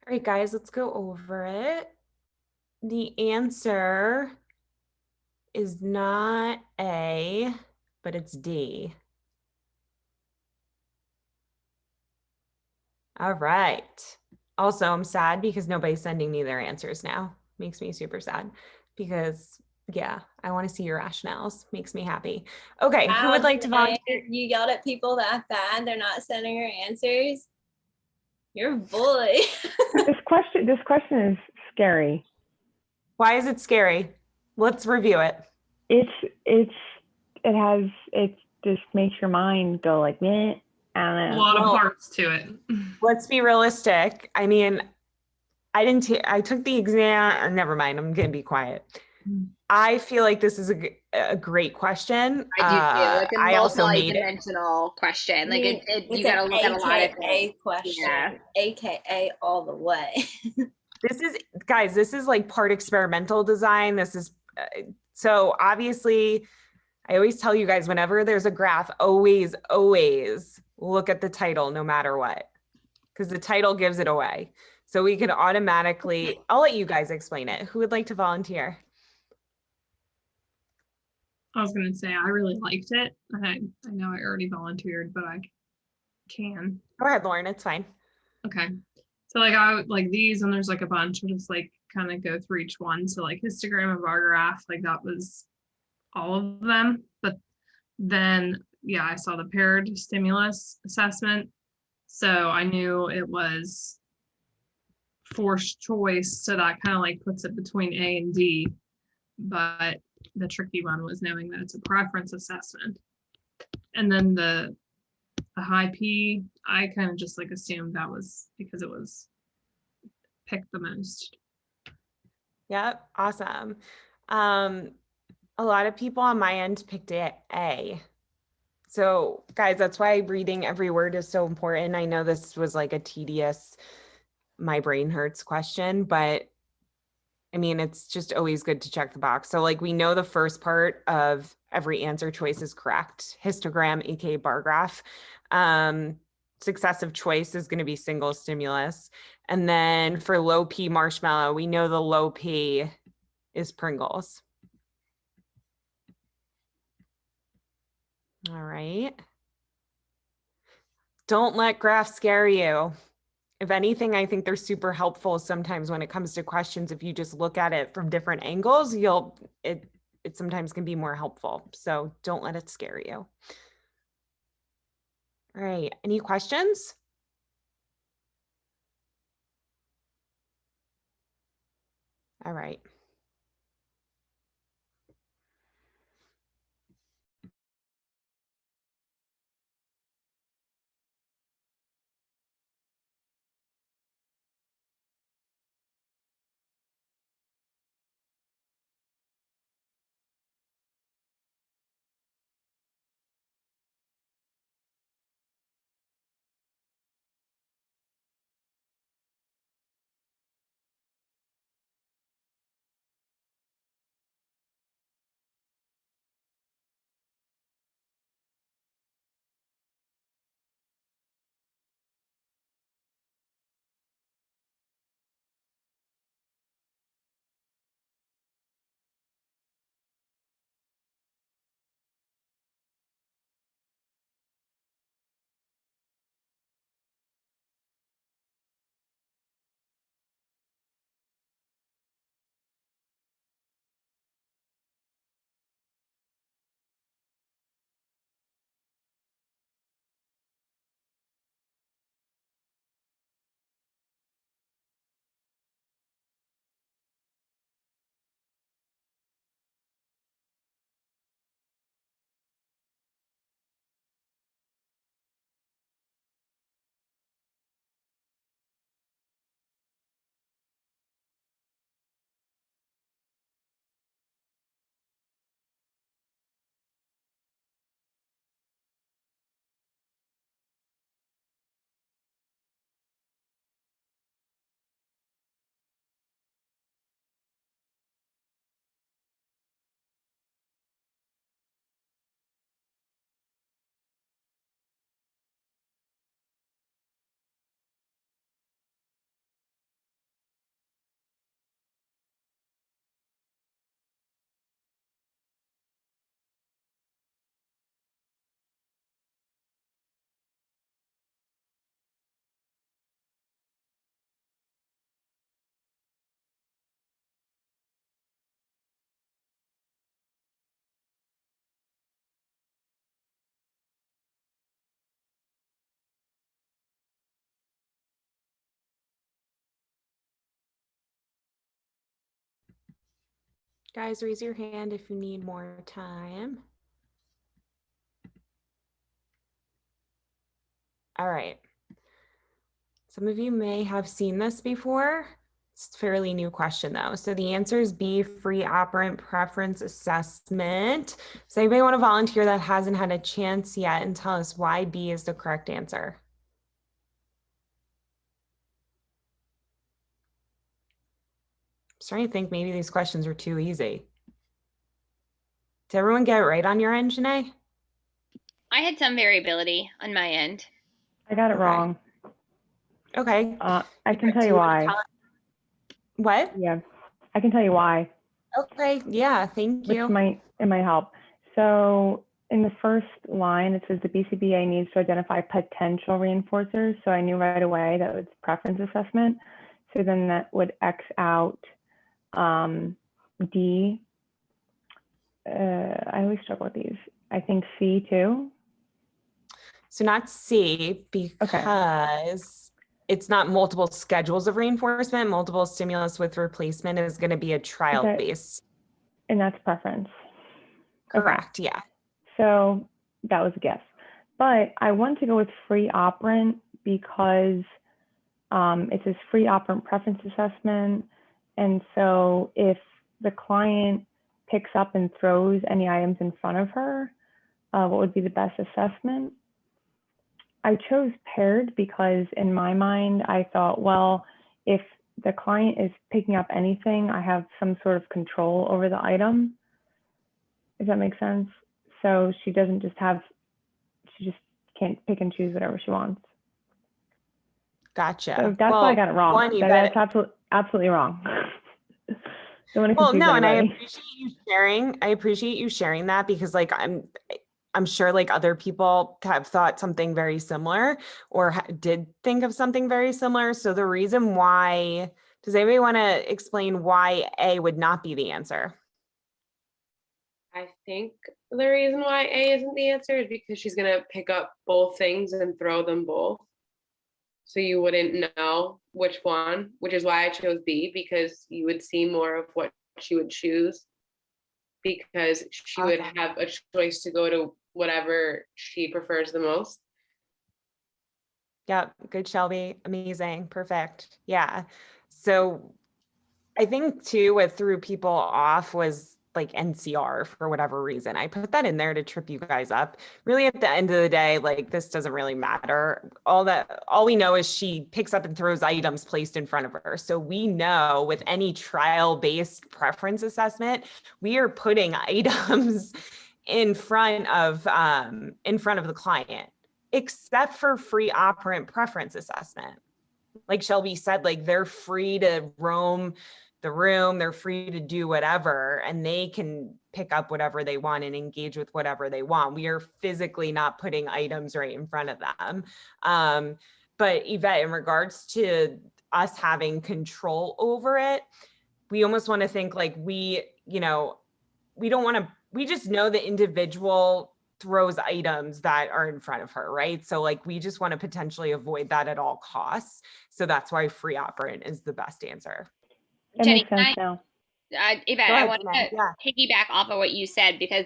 All right, guys, let's go over it. The answer is not A, but it's D. All right. Also, I'm sad because nobody's sending me their answers now. Makes me super sad because Yeah, I want to see your rationales. Makes me happy. Okay, who Wow, would like to Janae, volunteer? you yelled at people that bad. They're not sending her answers. You're a bully. This question is scary. Why is it scary? Let's review it. It just makes your mind go like, meh. I don't A know. lot of Well- parts to it. Let's be realistic. I mean, I took the exam. Never mind. I'm going to be quiet. I feel like this is a great question. I do too. It's a I also made it. multi-dimensional question. Like It's you got to an look at a lot of AKA things. question. Yeah. AKA all the way. This is, guys, this is like part experimental design. This is, so obviously, I always tell you guys, whenever there's a graph, always look at the title no matter what, because the title gives it away. So we can automatically, I'll let you guys explain it. Who would like to volunteer? I was gonna say I really liked it. I know I already volunteered, but I can. Go ahead, Lauren, it's fine. Okay. So like I would like these, and there's like a bunch. We'll just like kind of go through each one. So like histogram and bar graph, like that was all of them. But then yeah, I saw the paired stimulus assessment. So I knew it was forced choice. So that kind of like puts it between A and D. But the tricky one was knowing that it's a preference assessment. And then the high P, I kind of just like assumed that was because it was picked the most. Yep, awesome. A lot of people on my end picked A. So guys, that's why reading every word is so important. I know this was like a tedious, my brain hurts question, but I mean, it's just always good to check the box. So like we know the first part of every answer choice is correct. Histogram, aka bar graph. Successive choice is going to be single stimulus. And then for low P marshmallow, we know the low P is Pringles. All right. Don't let graphs scare you. If anything, I think they're super helpful sometimes when it comes to questions. If you just look at it from different angles, it sometimes can be more helpful. So don't let it scare you. All right, any questions? All right. Guys, raise your hand if you need more time. All right. Some of you may have seen this before. It's a fairly new question though. So the answer is B, free operant preference assessment. Does anybody want to volunteer that hasn't had a chance yet and tell us why B is the correct answer? I'm starting to think maybe these questions are too easy. Did everyone get it right on your end, Janae? I had some variability on my end. I got it Okay. wrong. Okay. I can Do tell you you wanna why. tell us- What? Yeah, I can tell you why, Okay, yeah, thank which you. it might help. So in the first line, it says the BCBA needs to identify potential reinforcers. So I knew right away that was preference assessment. So then that would X out D. I always struggle with these. I think C too. So not C because it's not multiple schedules of reinforcement. Multiple stimulus with replacement is going to be a trial Okay. base. And that's preference. Correct. Yeah. So that was a guess. But I want to go with free operant because it says free operant preference assessment. And so if the client picks up and throws any items in front of her, what would be the best assessment? I chose paired because in my mind, I thought, well, if the client is picking up anything, I have some sort of control over the item. Does that make sense? So she doesn't just have, she just can't pick and choose whatever she wants. Gotcha. So that's why I got it wrong. That's absolutely wrong. Don't want to Well, confuse no, and I anybody. appreciate you sharing. I appreciate you sharing that because like I'm sure like other people have thought something very similar or did think of something very similar. So the reason why, does anybody want to explain why A would not be the answer? I think the reason why A isn't the answer is because she's gonna pick up both things and throw them both. So you wouldn't know which one, which is why I chose B, because you would see more of what she would choose, because she would have a choice to go to whatever she prefers the most. Yep. Good, Shelby. Amazing. Perfect. Yeah. So I think too, what threw people off was like NCR for whatever reason. I put that in there to trip you guys up. Really, at the end of the day, like this doesn't really matter. All we know is she picks up and throws items placed in front of her. So we know with any trial-based preference assessment, we are putting items in front of the client, except for free operant preference assessment. Like Shelby said, like they're free to roam the room, they're free to do whatever, and they can pick up whatever they want and engage with whatever they want. We are physically not putting items right in front of them. But Yvette, in regards to us having control over it, we almost want to think like we don't want to, we just know the individual throws items that are in front of her, right? So like we just want to potentially avoid that at all costs. So that's why free operant is the best answer. That Jenny, makes sense now. Yvette, I want to piggyback off of what you said, because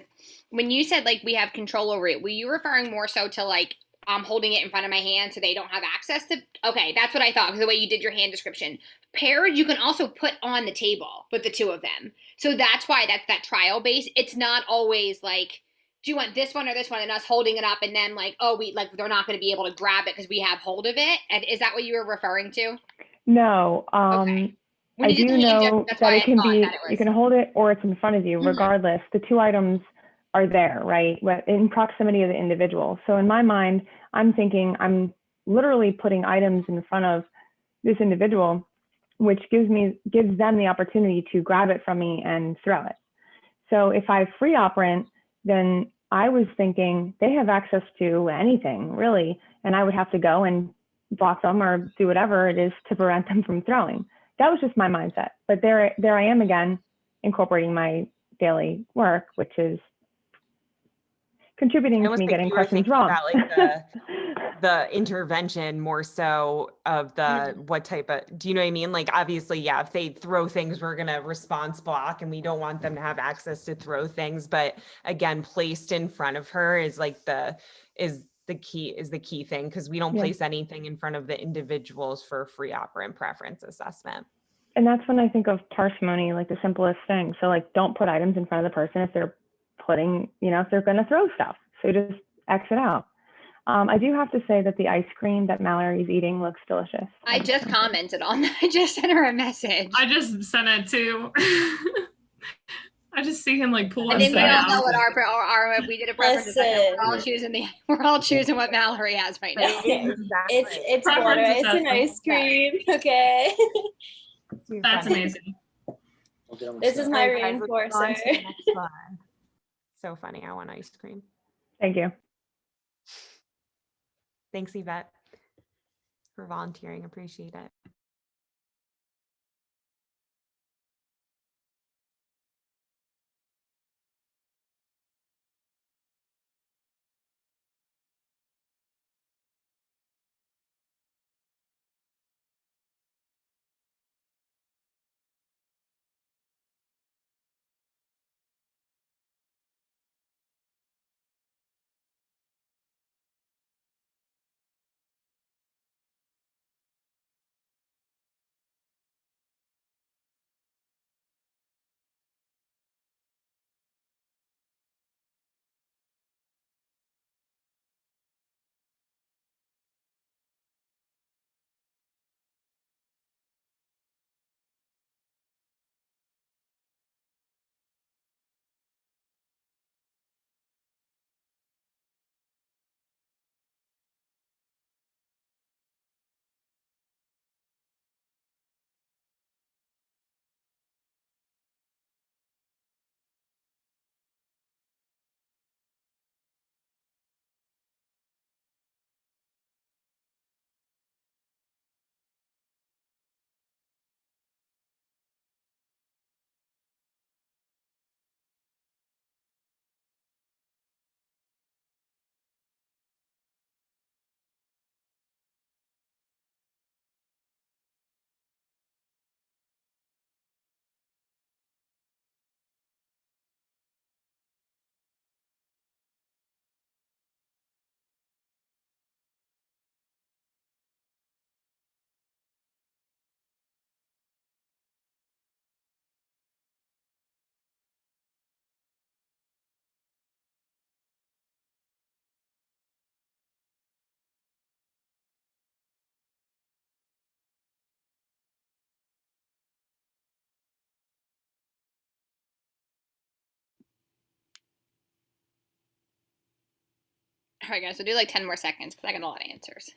when you said like we have control over it, were you referring more so to like I'm holding it in front of my hand so they don't have access to? Okay, that's what I thought, because the way you did your hand description. Paired, you can also put on the table with the two of them. So that's why that's that trial base. It's not always like, do you want this one or this one, and us holding it up and then like, oh, we like they're not going to be able to grab it because we have hold of it. And is that what you were referring to? No. Okay. I do know that it can be, you can hold it or it's in front of you. Regardless, the two items are there, right? In proximity of the individual. So in my mind, I'm thinking I'm literally putting items in front of this individual, which gives them the opportunity to grab it from me and throw it. So if I free operant, then I was thinking they have access to anything really, and I would have to go and block them or do whatever it is to prevent them from throwing. That was just my mindset. But there I am again, incorporating my daily work, which is, contributing I to almost me think getting you were questions thinking wrong. about like the intervention more so of the what type of, do you know what I mean? Like obviously, yeah, if they throw things, we're gonna response block and we don't want them to have access to throw things. But again, placed in front of her is like the key thing, because we don't Yeah. place anything in front of the individuals for free operant preference assessment. And that's when I think of parsimony, like the simplest thing. So like, don't put items in front of the person if they're putting, if they're going to throw stuff. So just X it out. I do have to say that the ice cream that Mallory's eating looks delicious. I just commented on that. I just sent her a message. I just sent it too. I just see him like pull I his think we thing all out. know what our if we did a preference assessment, we're all choosing what Mallory has right now. Exactly. It's water. Preference It's an assessment. ice cream. Okay. That's amazing. This is my All right, guys, let's move on reinforcer. to the next one. So funny. I want ice cream. Thank you. Thanks, Yvette, for volunteering. Appreciate it. All right, guys, we'll do like 10 more seconds because I got a lot of answers.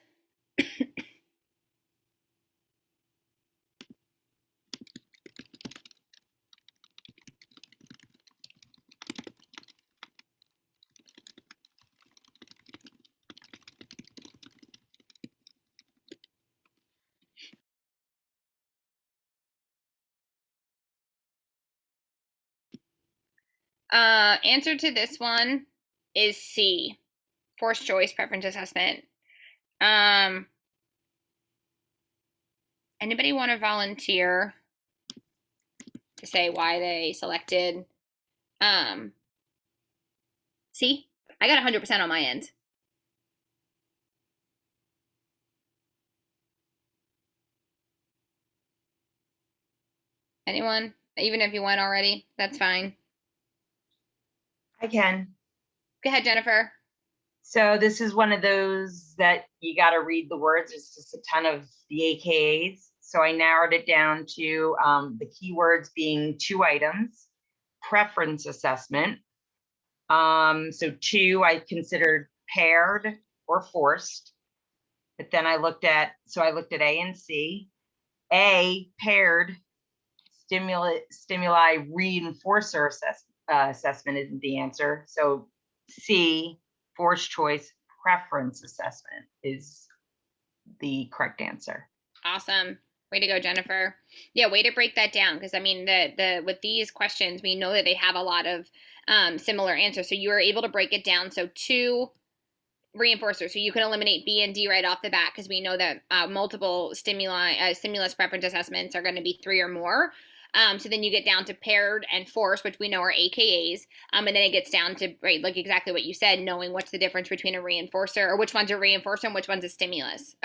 Answer to this one is C, forced choice preference assessment. Anybody want to volunteer to say why they selected C? I got 100% on my end. Anyone? Even if you went already, that's fine. I can. Go ahead, Jennifer. So this is one of those that you got to read the words. It's just a ton of the AKAs. So I narrowed it down to the keywords being 2 items, preference assessment. So 2 I considered paired or forced. But then I looked at A and C. A, paired stimuli reinforcer assessment isn't the answer. So C, forced choice preference assessment is the correct answer. Awesome. Way to go, Jennifer. Yeah, way to break that down. Because I mean, the with these questions, we know that they have a lot of similar answers. So you are able to break it down. So 2 reinforcers. So you can eliminate B and D right off the bat because we know that multiple stimulus preference assessments are going to be 3 or more. So then you get down to paired and forced, which we know are AKAs. And then it gets down to, right, like exactly what you said, knowing what's the difference between a reinforcer, or which one's a reinforcer and which one's a stimulus.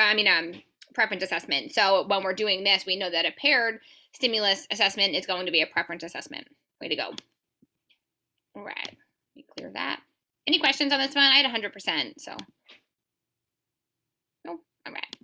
Preference assessment. So when we're doing this, we know that a paired stimulus assessment is going to be a preference assessment. Way to go. All right. Let me clear that. Any questions on this one? I had 100%. So, nope. All right.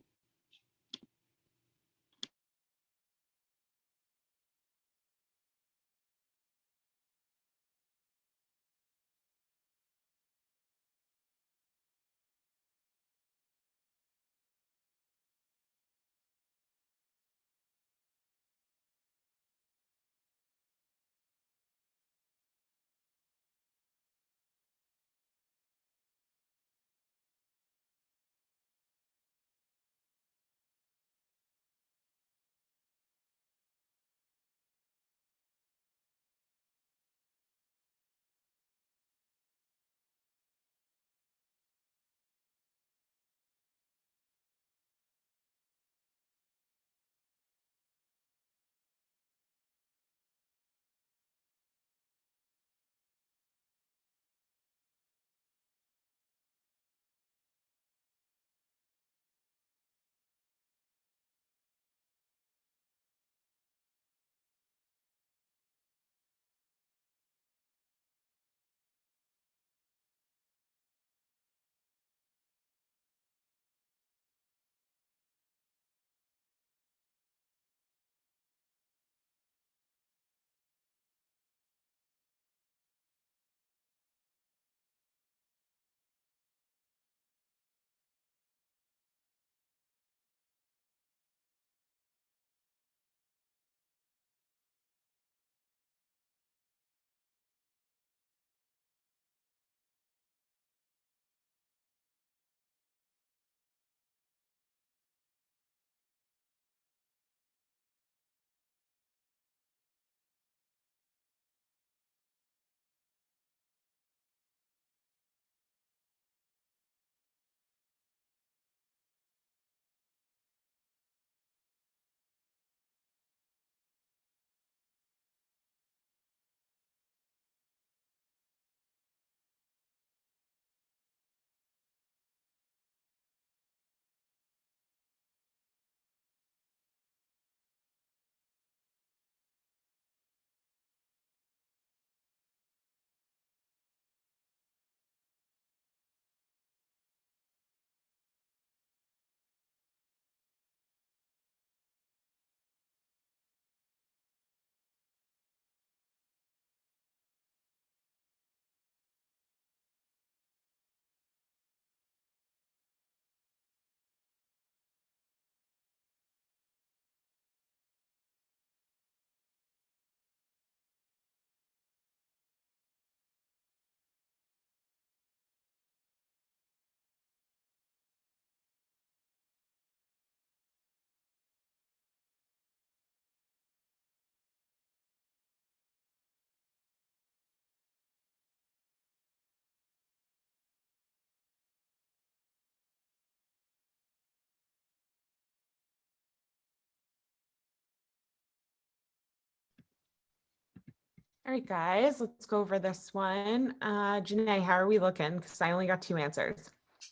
All right, guys, let's go over this one. Janae, how are we looking? Because I only got 2 answers.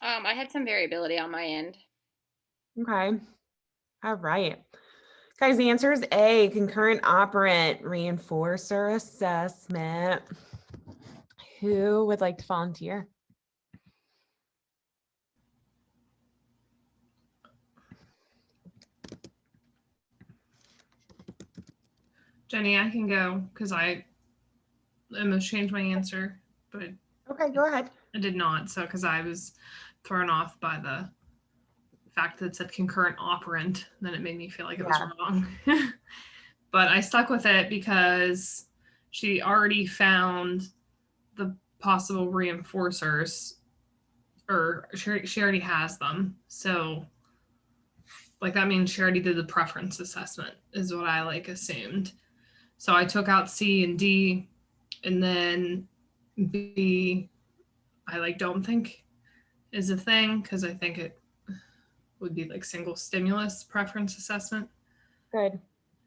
I had some variability on my end. Okay. All right. Guys, the answer is A, concurrent operant reinforcer assessment. Who would like to volunteer? Jenny, I can go because I almost changed my answer, but Okay, go ahead. I did not. So, because I was thrown off by the fact that it said concurrent operant, then it made me feel like it was wrong. But I stuck with it because she already found the possible reinforcers, or she already has them. So, like that means she already did the preference assessment is what I like assumed. So I took out C and D, and then B, I like don't think is a thing because I think it would be like single stimulus preference assessment. Good.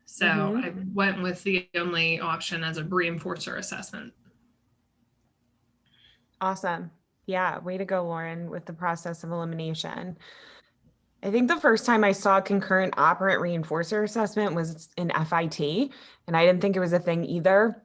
So I went with the only option as a reinforcer assessment. Awesome. Yeah, way to go, Lauren, with the process of elimination. I think the first time I saw concurrent operant reinforcer assessment was in FIT, and I didn't think it was a thing either.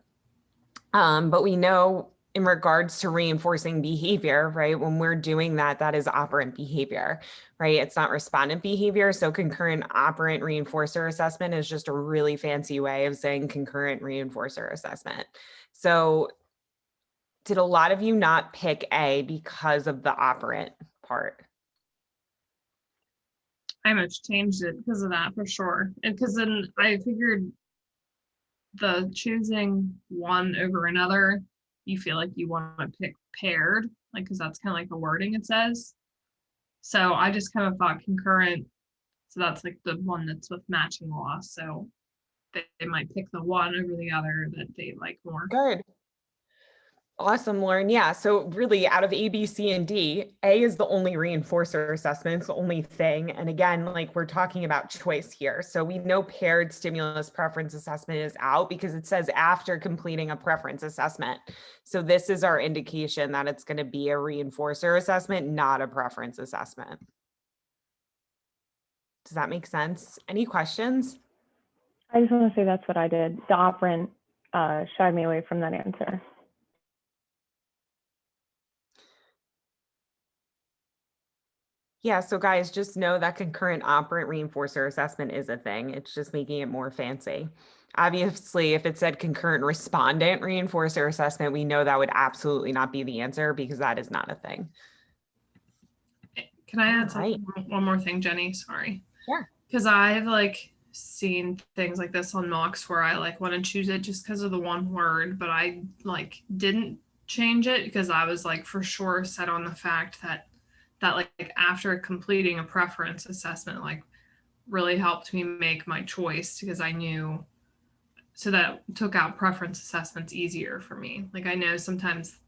But we know in regards to reinforcing behavior, right? When we're doing that, that is operant behavior, right? It's not respondent behavior. So concurrent operant reinforcer assessment is just a really fancy way of saying concurrent reinforcer assessment. So did a lot of you not pick A because of the operant part? I much changed it because of that for sure. And because then I figured the choosing one over another, you feel like you want to pick paired, like, because that's kind of like the wording it says. So I just kind of thought concurrent. So that's like the one that's with matching loss. So they might pick the one over the other that they like more. Good. Awesome, Lauren. Yeah. So really out of A, B, C, and D, A is the only reinforcer assessment. It's the only thing. And again, like we're talking about choice here. So we know paired stimulus preference assessment is out because it says after completing a preference assessment. So this is our indication that it's going to be a reinforcer assessment, not a preference assessment. Does that make sense? Any questions? I just want to say that's what I did. The operant shied me away from that answer. Yeah, so guys, just know that concurrent operant reinforcer assessment is a thing. It's just making it more fancy. Obviously, if it said concurrent respondent reinforcer assessment, we know that would absolutely not be the answer because that is not a thing. Can I add Right. one more thing, Jenny? Sorry. Sure. Because I've like seen things like this on mocks where I like want to choose it just because of the one word, but I like didn't change it because I was like for sure set on the fact that like after completing a preference assessment like really helped me make my choice because I knew, so that took out preference assessments easier for me. Like I know sometimes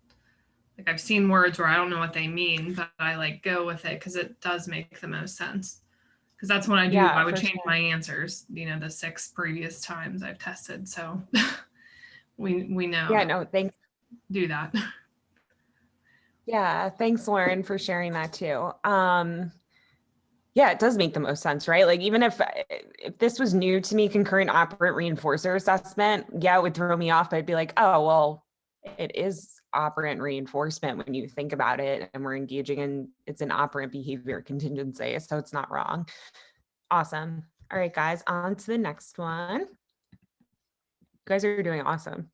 like I've seen words where I don't know what they mean, but I like go with it because it does make the most sense. Because that's when I do, Yeah, I would for change sure. my answers, you know, the 6 previous times I've tested. So we know Yeah, no, thanks. do that. Yeah, thanks, Lauren, for sharing that too. Yeah, it does make the most sense, right? Like even if this was new to me, concurrent operant reinforcer assessment, yeah, it would throw me off. But I'd be like, oh, well, it is operant reinforcement when you think about it, and we're engaging in it's an operant behavior contingency, so it's not wrong. Awesome. All right, guys, on to the next one. You guys are doing awesome.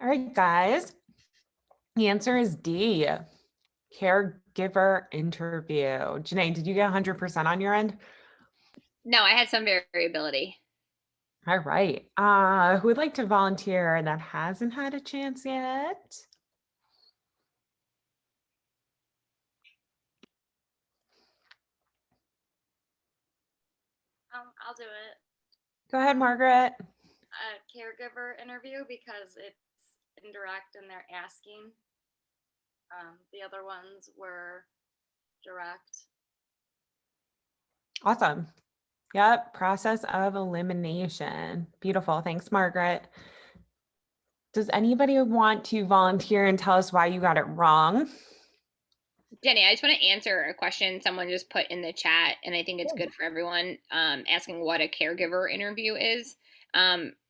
All right, guys. The answer is D, caregiver interview. Janae, did you get 100% on your end? No, I had some variability. All right. Who would like to volunteer that hasn't had a chance yet? I'll do it. Go ahead, Margaret. A caregiver interview because it's indirect and they're asking. The other ones were direct. Awesome. Yep, process of elimination. Beautiful. Thanks, Margaret. Does anybody want to volunteer and tell us why you got it wrong? Jenny, I just want to answer a question someone just put in the chat, and I think it's good for everyone, asking what a caregiver interview is.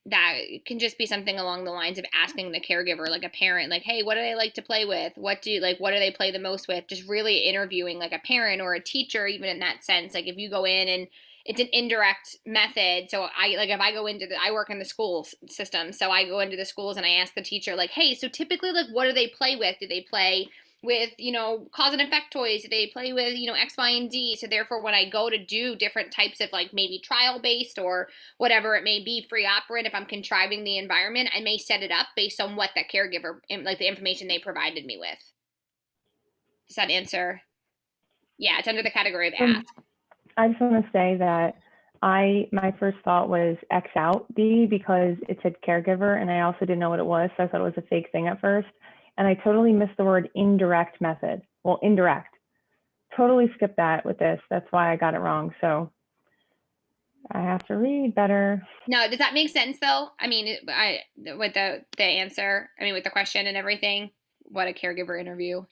That can just be something along the lines of asking the caregiver, like a parent, like, hey, what do they like to play with? What do they play the most with? Just really interviewing like a parent or a teacher, even in that sense. Like if you go in and it's an indirect method. So if I go into I work in the school system. So I go into the schools and I ask the teacher, like, hey, so typically, like, what do they play with? Do they play with, cause and effect toys? Do they play with, X, Y, and Z? So therefore, when I go to do different types of like maybe trial based or whatever it may be, free operant, if I'm contriving the environment, I may set it up based on what that caregiver, like the information they provided me with. Does that answer? Yeah, it's under the category of ask. I just want to say that my first thought was X out D because it said caregiver and I also didn't know what it was. So I thought it was a fake thing at first. And I totally missed the word indirect method. Well, indirect. Totally skipped that with this. That's why I got it wrong. So I have to read better. No, does that make sense though? I mean, with the answer, I mean, with the question and everything, what a caregiver interview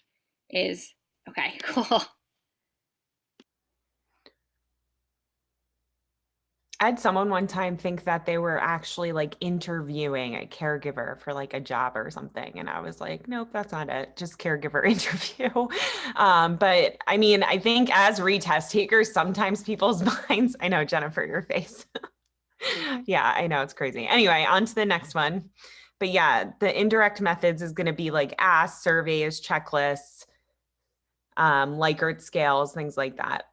is. Okay, cool. I had someone one time think that they were actually like interviewing a caregiver for like a job or something. And I was like, nope, that's not it. Just caregiver interview. But I mean, I think as retest takers, sometimes people's minds, I know, Jennifer, your face. Yeah, I know, it's crazy. Anyway, on to the next one. But yeah, the indirect methods is going to be like ask, surveys, checklists, Likert scales, things like that.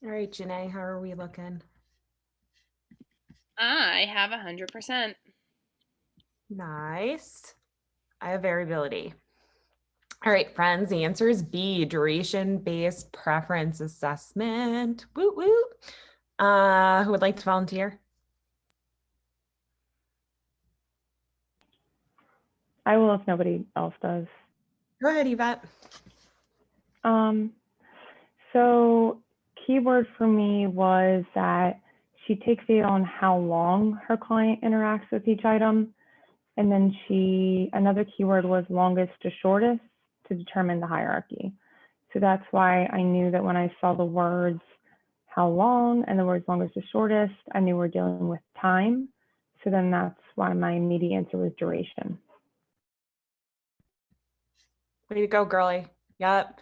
All right, Janae, how are we looking? I have 100%. Nice. I have variability. All right, friends, the answer is B, duration-based preference assessment. Woot woot. Who would like to volunteer? I will if nobody else does. Go ahead, Yvette. So keyword for me was that she takes data on how long her client interacts with each item. And then another keyword was longest to shortest to determine the hierarchy. So that's why I knew that when I saw the words how long and the words longest to shortest, I knew we're dealing with time. So then that's why my immediate answer was duration. Way to go, girly. Yep.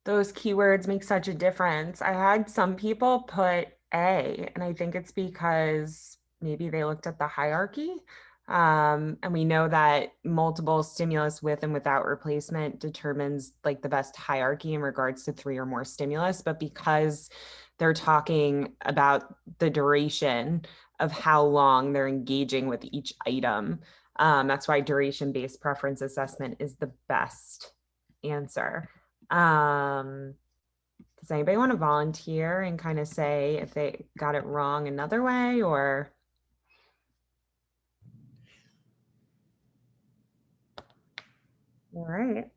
Those keywords make such a difference. I had some people put A, and I think it's because maybe they looked at the hierarchy. And we know that multiple stimulus with and without replacement determines like the best hierarchy in regards to 3 or more stimulus. But because they're talking about the duration of how long they're engaging with each item, that's why duration-based preference assessment is the best answer. Does anybody want to volunteer and kind of say if they got it wrong another way, or? All right.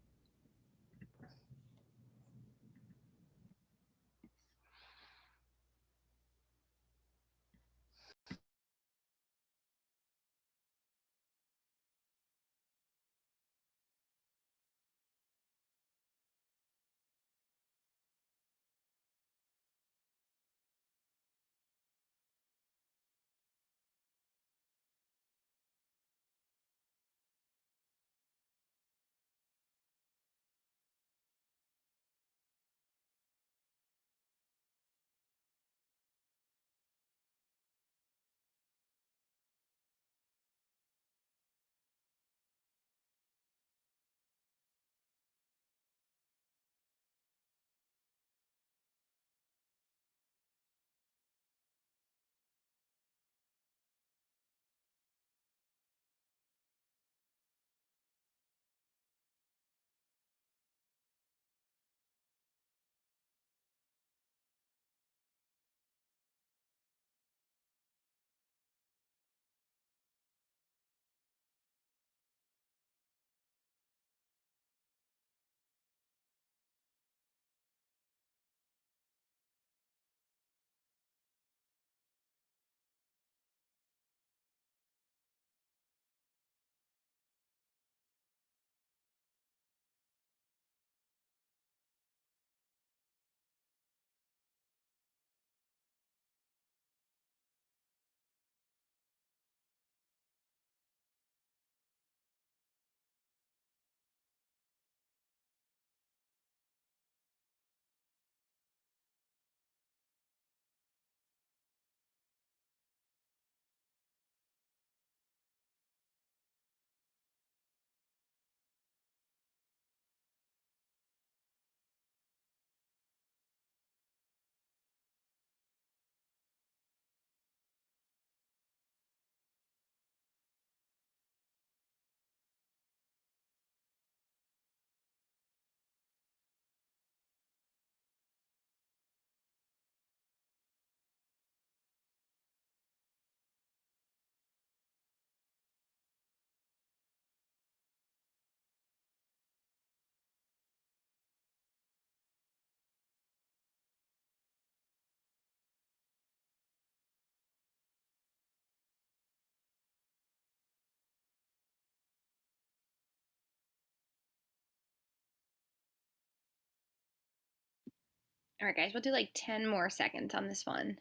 All right, guys, we'll do like 10 more seconds on this one.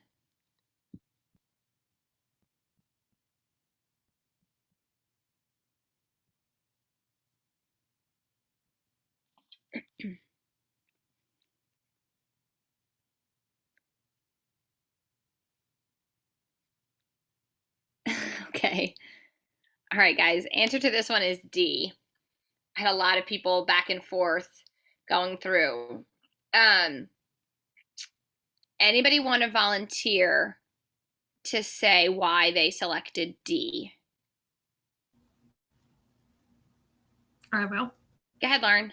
Okay. All right, guys, answer to this one is D. I had a lot of people back and forth going through. Anybody want to volunteer to say why they selected D? I will. Go ahead, Lauren.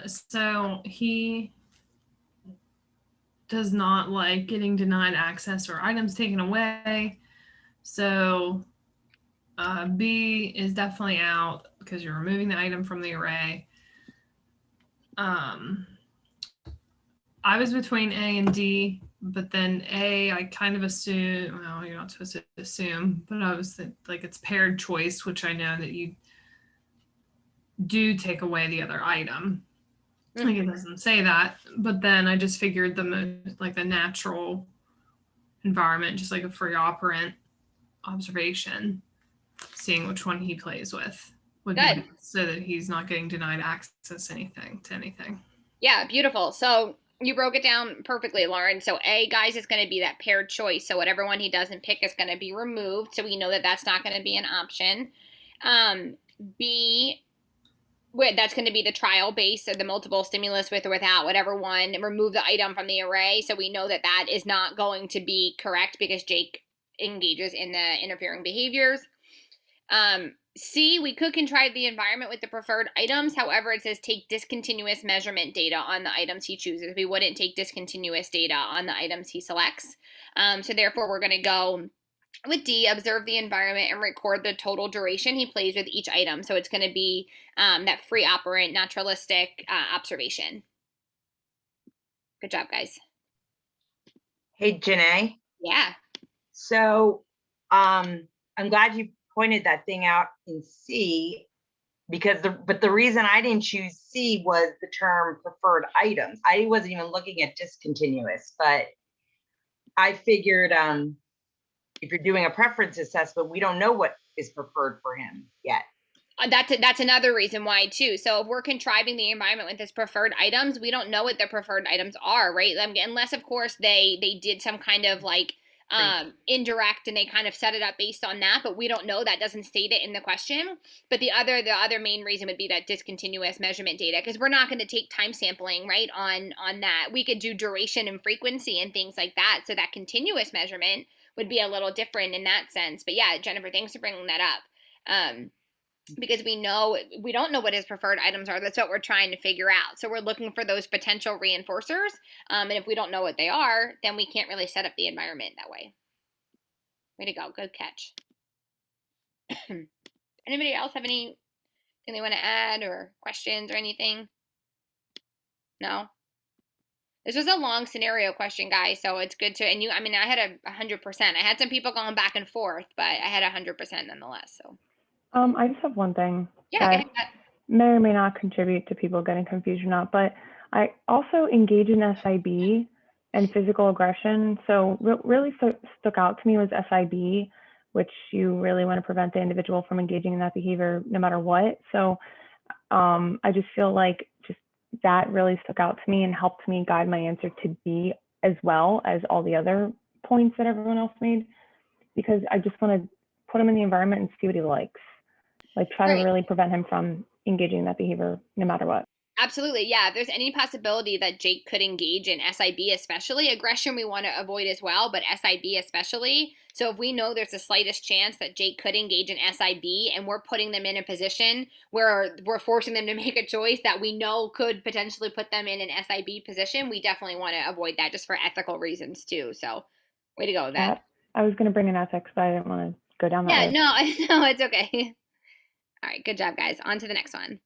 So he does not like getting denied access or items taken away. So B is definitely out because you're removing the item from the array. I was between A and D, but then A, I kind of assume, well, you're not supposed to assume, but I was like, it's paired choice, which I know that you do take away the other item. Like it doesn't say that, but then I just figured the most, like the natural environment, just like a free operant observation, seeing which one he plays with would Good. be so that he's not getting denied access to anything. Yeah, beautiful. So you broke it down perfectly, Lauren. So A, guys, is going to be that paired choice. So whatever one he doesn't pick is going to be removed. So we know that that's not going to be an option. B, that's going to be the trial base of the multiple stimulus with or without, whatever one. Remove the item from the array. So we know that that is not going to be correct because Jake engages in the interfering behaviors. C, we could contrive the environment with the preferred items. However, it says take discontinuous measurement data on the items he chooses. We wouldn't take discontinuous data on the items he selects. So therefore, we're going to go with D, observe the environment and record the total duration he plays with each item. So it's going to be that free operant, naturalistic observation. Good job, guys. Hey, Janae. Yeah. So I'm glad you pointed that thing out in C, because the reason I didn't choose C was the term preferred items. I wasn't even looking at discontinuous, but I figured if you're doing a preference assessment, we don't know what is preferred for him yet. That's another reason why too. So if we're contriving the environment with his preferred items, we don't know what the preferred items are, right? Unless of course they did some kind of like indirect and they kind of set it up based on that, but we don't know. That doesn't state it in the question. But the other main reason would be that discontinuous measurement data, because we're not going to take time sampling, right, on that. We could do duration and frequency and things like that. So that continuous measurement would be a little different in that sense. But yeah, Jennifer, thanks for bringing that up. Because we don't know what his preferred items are. That's what we're trying to figure out. So we're looking for those potential reinforcers. And if we don't know what they are, then we can't really set up the environment that way. Way to go. Good catch. Anybody else have anything they want to add or questions or anything? No? This was a long scenario question, guys. So it's good to, and I had 100%. I had some people going back and forth, but I had 100% nonetheless. So. I just have one thing Yeah, that may or may not contribute to people getting confused or not, but I also engage in SIB and physical aggression. So really stuck out to me was SIB, which you really want to prevent the individual from engaging in that behavior no matter what. So I just feel like just that really stuck out to me and helped me guide my answer to B as well as all the other points that everyone else made, because I just want to put him in the environment and see what he likes. Like try to really prevent him from engaging in that behavior no matter what. Absolutely. Yeah. If there's any possibility that Jake could engage in SIB, especially aggression, we want to avoid as well, but SIB especially. So if we know there's the slightest chance that Jake could engage in SIB and we're putting them in a position where we're forcing them to make a choice that we know could potentially put them in an SIB position, we definitely want to avoid that just for ethical reasons too. So way to go with that. I was going to bring an ethics, but I didn't want to go down that road. No, it's okay. All right. Good job, guys. On to the next one.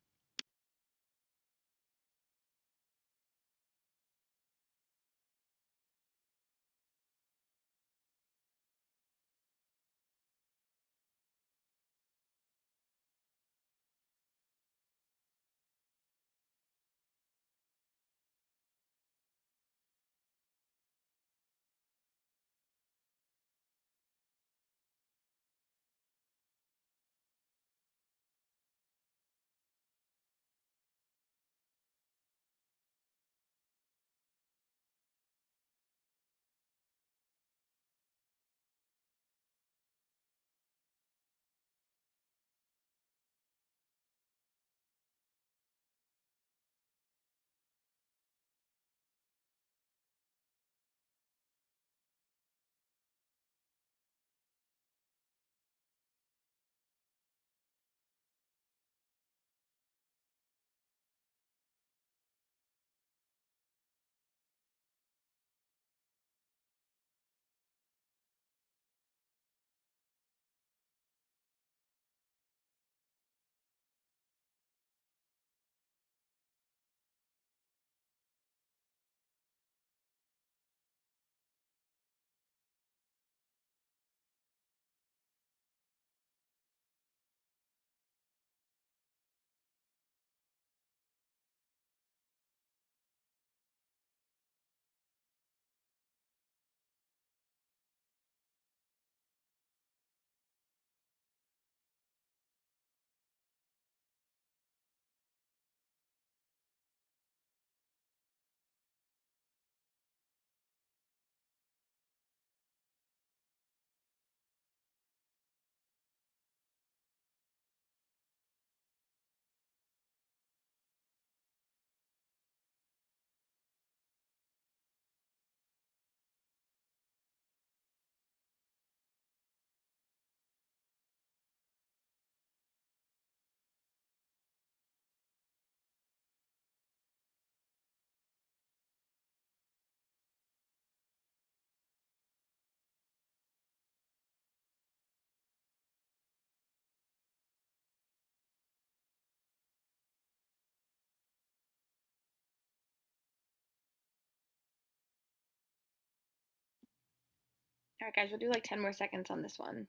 All right, guys, we'll do like 10 more seconds on this one.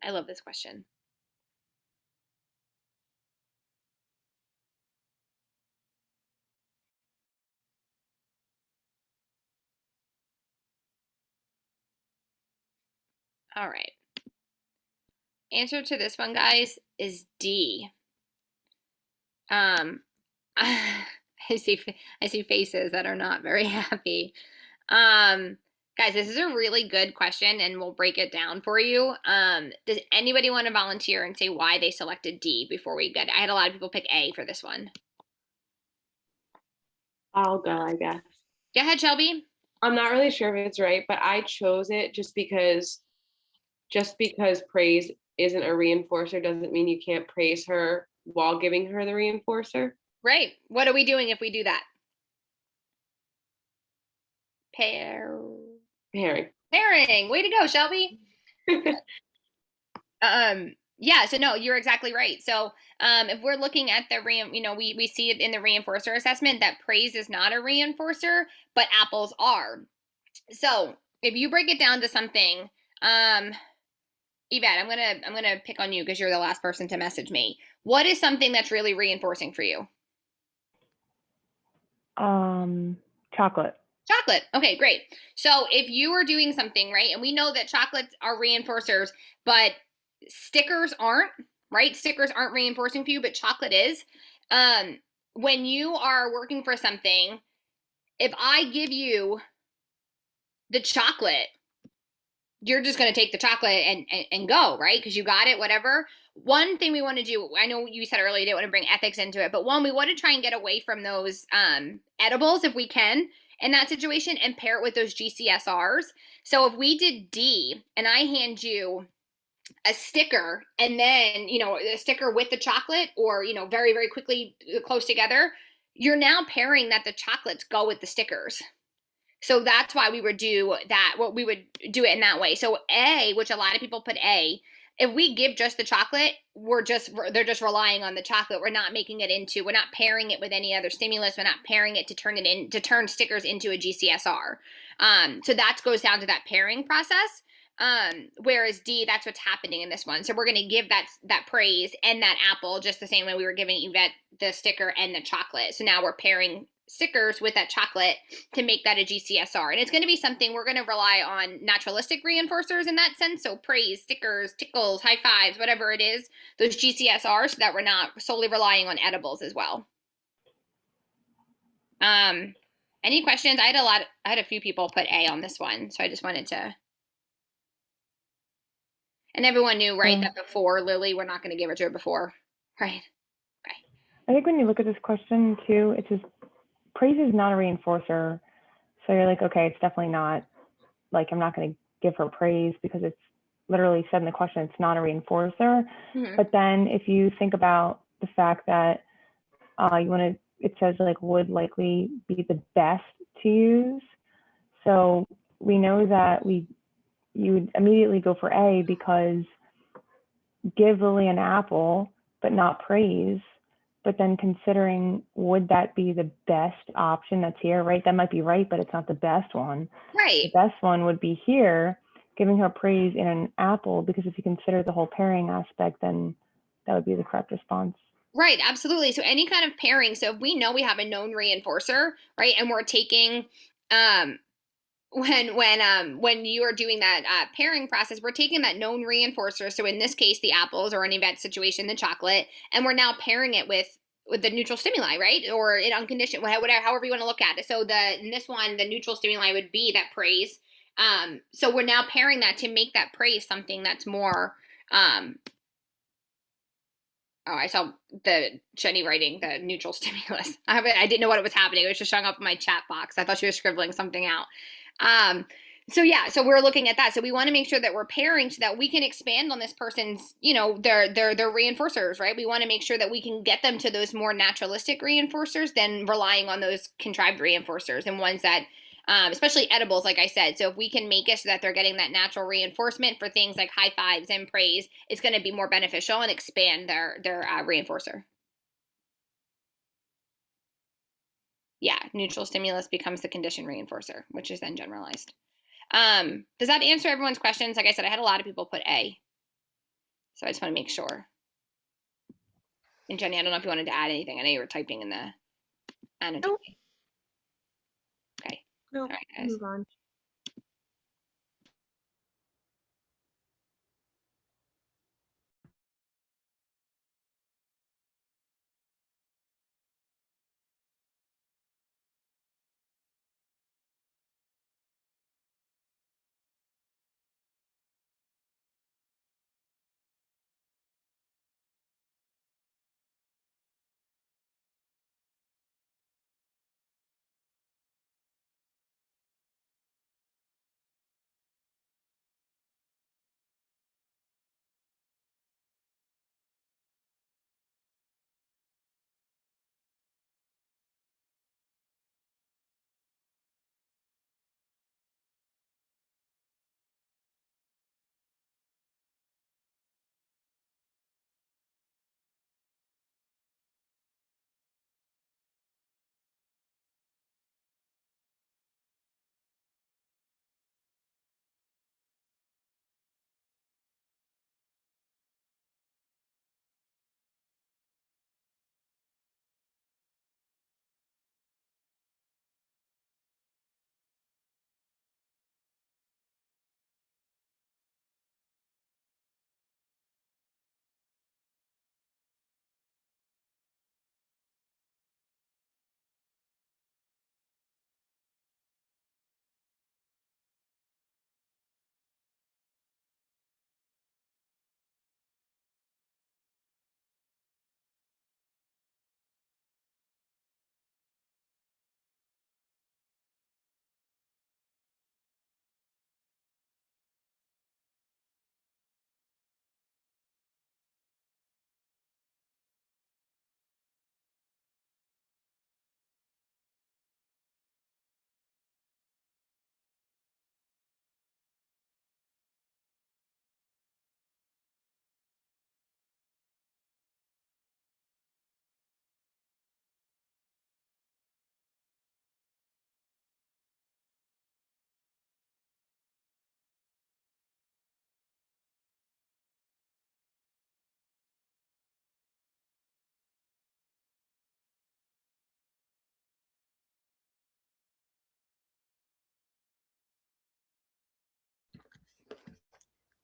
I love this question. All right. Answer to this one, guys, is D. I see faces that are not very happy. Guys, this is a really good question, and we'll break it down for you. Does anybody want to volunteer and say why they selected D before we get? I had a lot of people pick A for this one. I'll go, I guess. Go ahead, Shelby. I'm not really sure if it's right, but I chose it just because praise isn't a reinforcer doesn't mean you can't praise her while giving her the reinforcer. Right. What are we doing if we do that? Pairing. Way to go, Shelby. Yeah, so no, you're exactly right. So if we're looking at the we see it in the reinforcer assessment that praise is not a reinforcer, but apples are. So if you break it down to something, Yvette, I'm gonna pick on you because you're the last person to message me. What is something that's really reinforcing for you? Chocolate. Chocolate. Okay, great. So if you are doing something, right, and we know that chocolates are reinforcers, but stickers aren't, right? Stickers aren't reinforcing for you, but chocolate is. When you are working for something, if I give you the chocolate, you're just going to take the chocolate and go, right? Because you got it, whatever. One thing we want to do, I know you said earlier you didn't want to bring ethics into it, but one, we want to try and get away from those edibles if we can in that situation and pair it with those GCSRs. So if we did D and I hand you a sticker and then, a sticker with the chocolate or, very, very quickly close together, you're now pairing that the chocolates go with the stickers. So that's why we would do that. What we would do it in that way. So A, which a lot of people put A, if we give just the chocolate, they're just relying on the chocolate. We're not we're not pairing it with any other stimulus. We're not pairing it to turn stickers into a GCSR. So that goes down to that pairing process. Whereas D, that's what's happening in this one. So we're going to give that praise and that apple just the same way we were giving Yvette the sticker and the chocolate. So now we're pairing stickers with that chocolate to make that a GCSR. And it's going to be something we're going to rely on naturalistic reinforcers in that sense. So praise, stickers, tickles, high fives, whatever it is, those GCSRs, so that we're not solely relying on edibles as well. Any questions? I had a few people put A on this one. So I just wanted to. And everyone knew, right, that before Lily, we're not going to give it to her before, right? Okay. I think when you look at this question too, it says praise is not a reinforcer. So you're like, okay, it's definitely not, like, I'm not going to give her praise because it's literally said in the question, it's not a reinforcer. Mm-hmm. But then if you think about the fact that it says like would likely be the best to use. So we know that you would immediately go for A because give Lily an apple, but not praise. But then considering, would that be the best option that's here, right? That might be right, but it's not the best one. Right. The best one would be here, giving her praise in an apple, because if you consider the whole pairing aspect, then that would be the correct response. Right, absolutely. So any kind of pairing. So if we know we have a known reinforcer, right, and we're taking when you are doing that pairing process, we're taking that known reinforcer. So in this case, the apples, or in Yvette's situation, the chocolate, and we're now pairing it with the neutral stimuli, right? Or in unconditioned, whatever, however you want to look at it. So in this one, the neutral stimuli would be that praise. So we're now pairing that to make that praise something that's more. Oh, I saw the Jenny writing the neutral stimulus. I didn't know what was happening. It was just showing up in my chat box. I thought she was scribbling something out. So yeah, so we're looking at that. So we want to make sure that we're pairing so that we can expand on this person's, their reinforcers, right? We want to make sure that we can get them to those more naturalistic reinforcers than relying on those contrived reinforcers and ones that, especially edibles, like I said. So if we can make it so that they're getting that natural reinforcement for things like high fives and praise, it's going to be more beneficial and expand their reinforcer. Yeah, neutral stimulus becomes the conditioned reinforcer, which is then generalized. Does that answer everyone's questions? Like I said, I had a lot of people put A. So I just want to make sure. And Jenny, I don't know if you wanted to add anything. I know you were typing in the annotation. Nope. Okay. No, All right, guys. move on.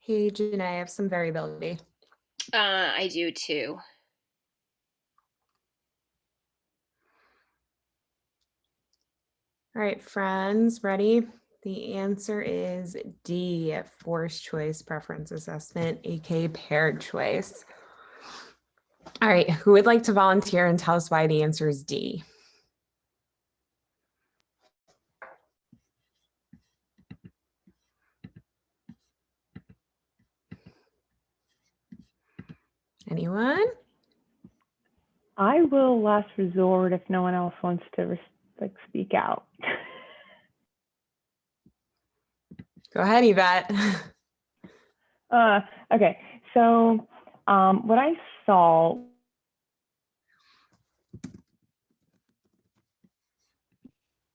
Hey, Janae, I have some variability. I do too. All right, friends, ready? The answer is D, forced choice preference assessment, aka paired choice. All right, who would like to volunteer and tell us why the answer is D? Anyone? I will last resort if no one else wants to speak out. Go ahead, Yvette. Okay, so what I saw.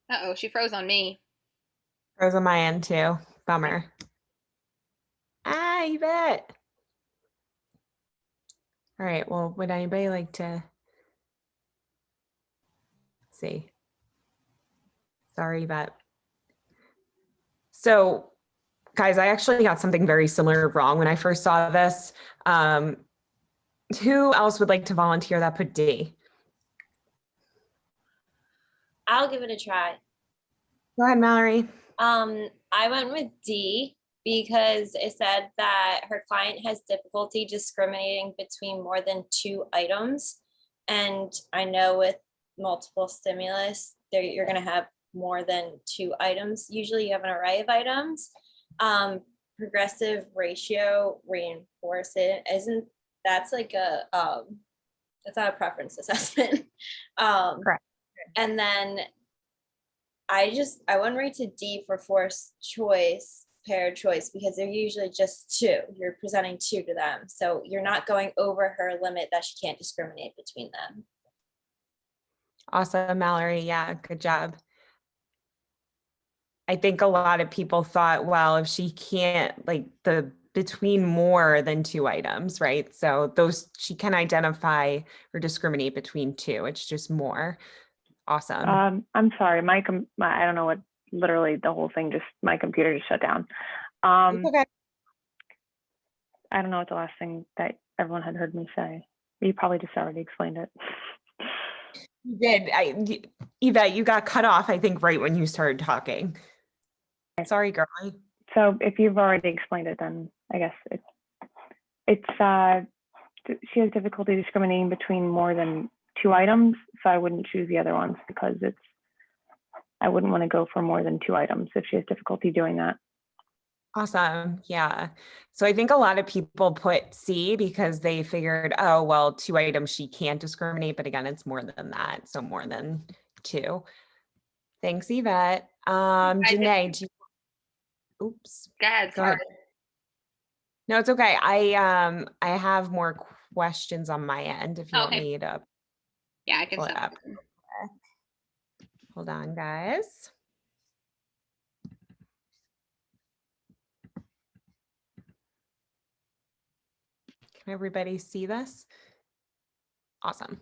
Uh-oh, she froze on me. Froze on my end too. Bummer. Ah, Yvette. All right, well, would anybody like to see? Sorry, Yvette. So, guys, I actually got something very similar wrong when I first saw this. Who else would like to volunteer that put D? I'll give it a try. Go ahead, Mallory. I went with D because it said that her client has difficulty discriminating between more than 2 items. And I know with multiple stimulus, you're going to have more than 2 items. Usually you have an array of items. Progressive ratio reinforce it. That's like it's not a preference assessment. Correct. And then I went right to D for forced choice, paired choice, because they're usually just 2. You're presenting 2 to them. So you're not going over her limit that she can't discriminate between them. Awesome, Mallory. Yeah, good job. I think a lot of people thought, well, if she can't like the between more than 2 items, right? So those she can identify or discriminate between 2. It's just more. Awesome. I'm sorry, I don't know what, literally the whole thing my computer just shut down. It's okay. I don't know what the last thing that everyone had heard me say. You probably just already explained it. You did. Yvette, you got cut off, I think, right when you started talking. Sorry, girl. So if you've already explained it, then I guess she has difficulty discriminating between more than 2 items. So I wouldn't choose the other ones because I wouldn't want to go for more than 2 items if she has difficulty doing that. Awesome. Yeah. So I think a lot of people put C because they figured, oh, well, 2 items she can't discriminate, but again, it's more than that. So more than 2. Thanks, Yvette. Janae, oops. Go ahead. Go ahead. No, it's okay. I have more questions on my end if you want me to. Yeah, I can pull it stop. up. Hold on, guys. Can everybody see this? Awesome.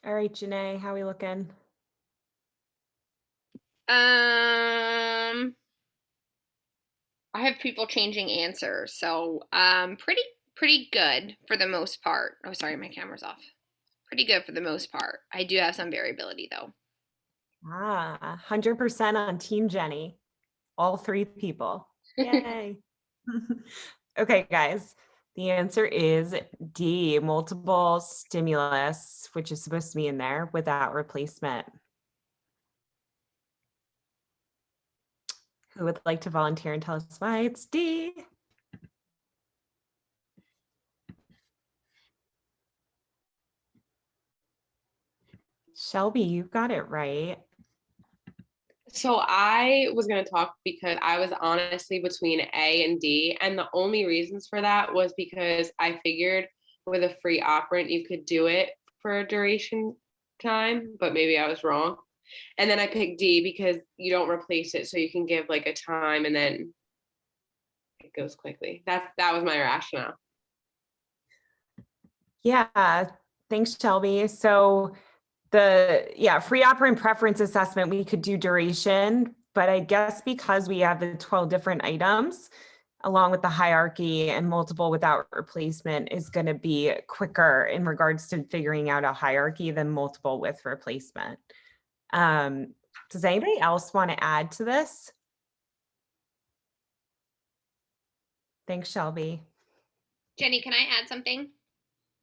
All right, Janae, how are we looking? I have people changing answers, so pretty good for the most part. Oh, sorry, my camera's off. Pretty good for the most part. I do have some variability though. 100% on Team Jenny. All 3 people. Yay. Okay, guys. The answer is D, multiple stimulus, which is supposed to be in there without replacement. Who would like to volunteer and tell us why it's D? Shelby, you got it right. So I was going to talk because I was honestly between A and D. And the only reasons for that was because I figured with a free operant, you could do it for a duration time, but maybe I was wrong. And then I picked D because you don't replace it. So you can give like a time and then it goes quickly. That was my rationale. Yeah, thanks, Shelby. So free operant preference assessment, we could do duration, but I guess because we have the 12 different items, along with the hierarchy and multiple without replacement is going to be quicker in regards to figuring out a hierarchy than multiple with replacement. Does anybody else want to add to this? Thanks, Shelby. Jenny, can I add something?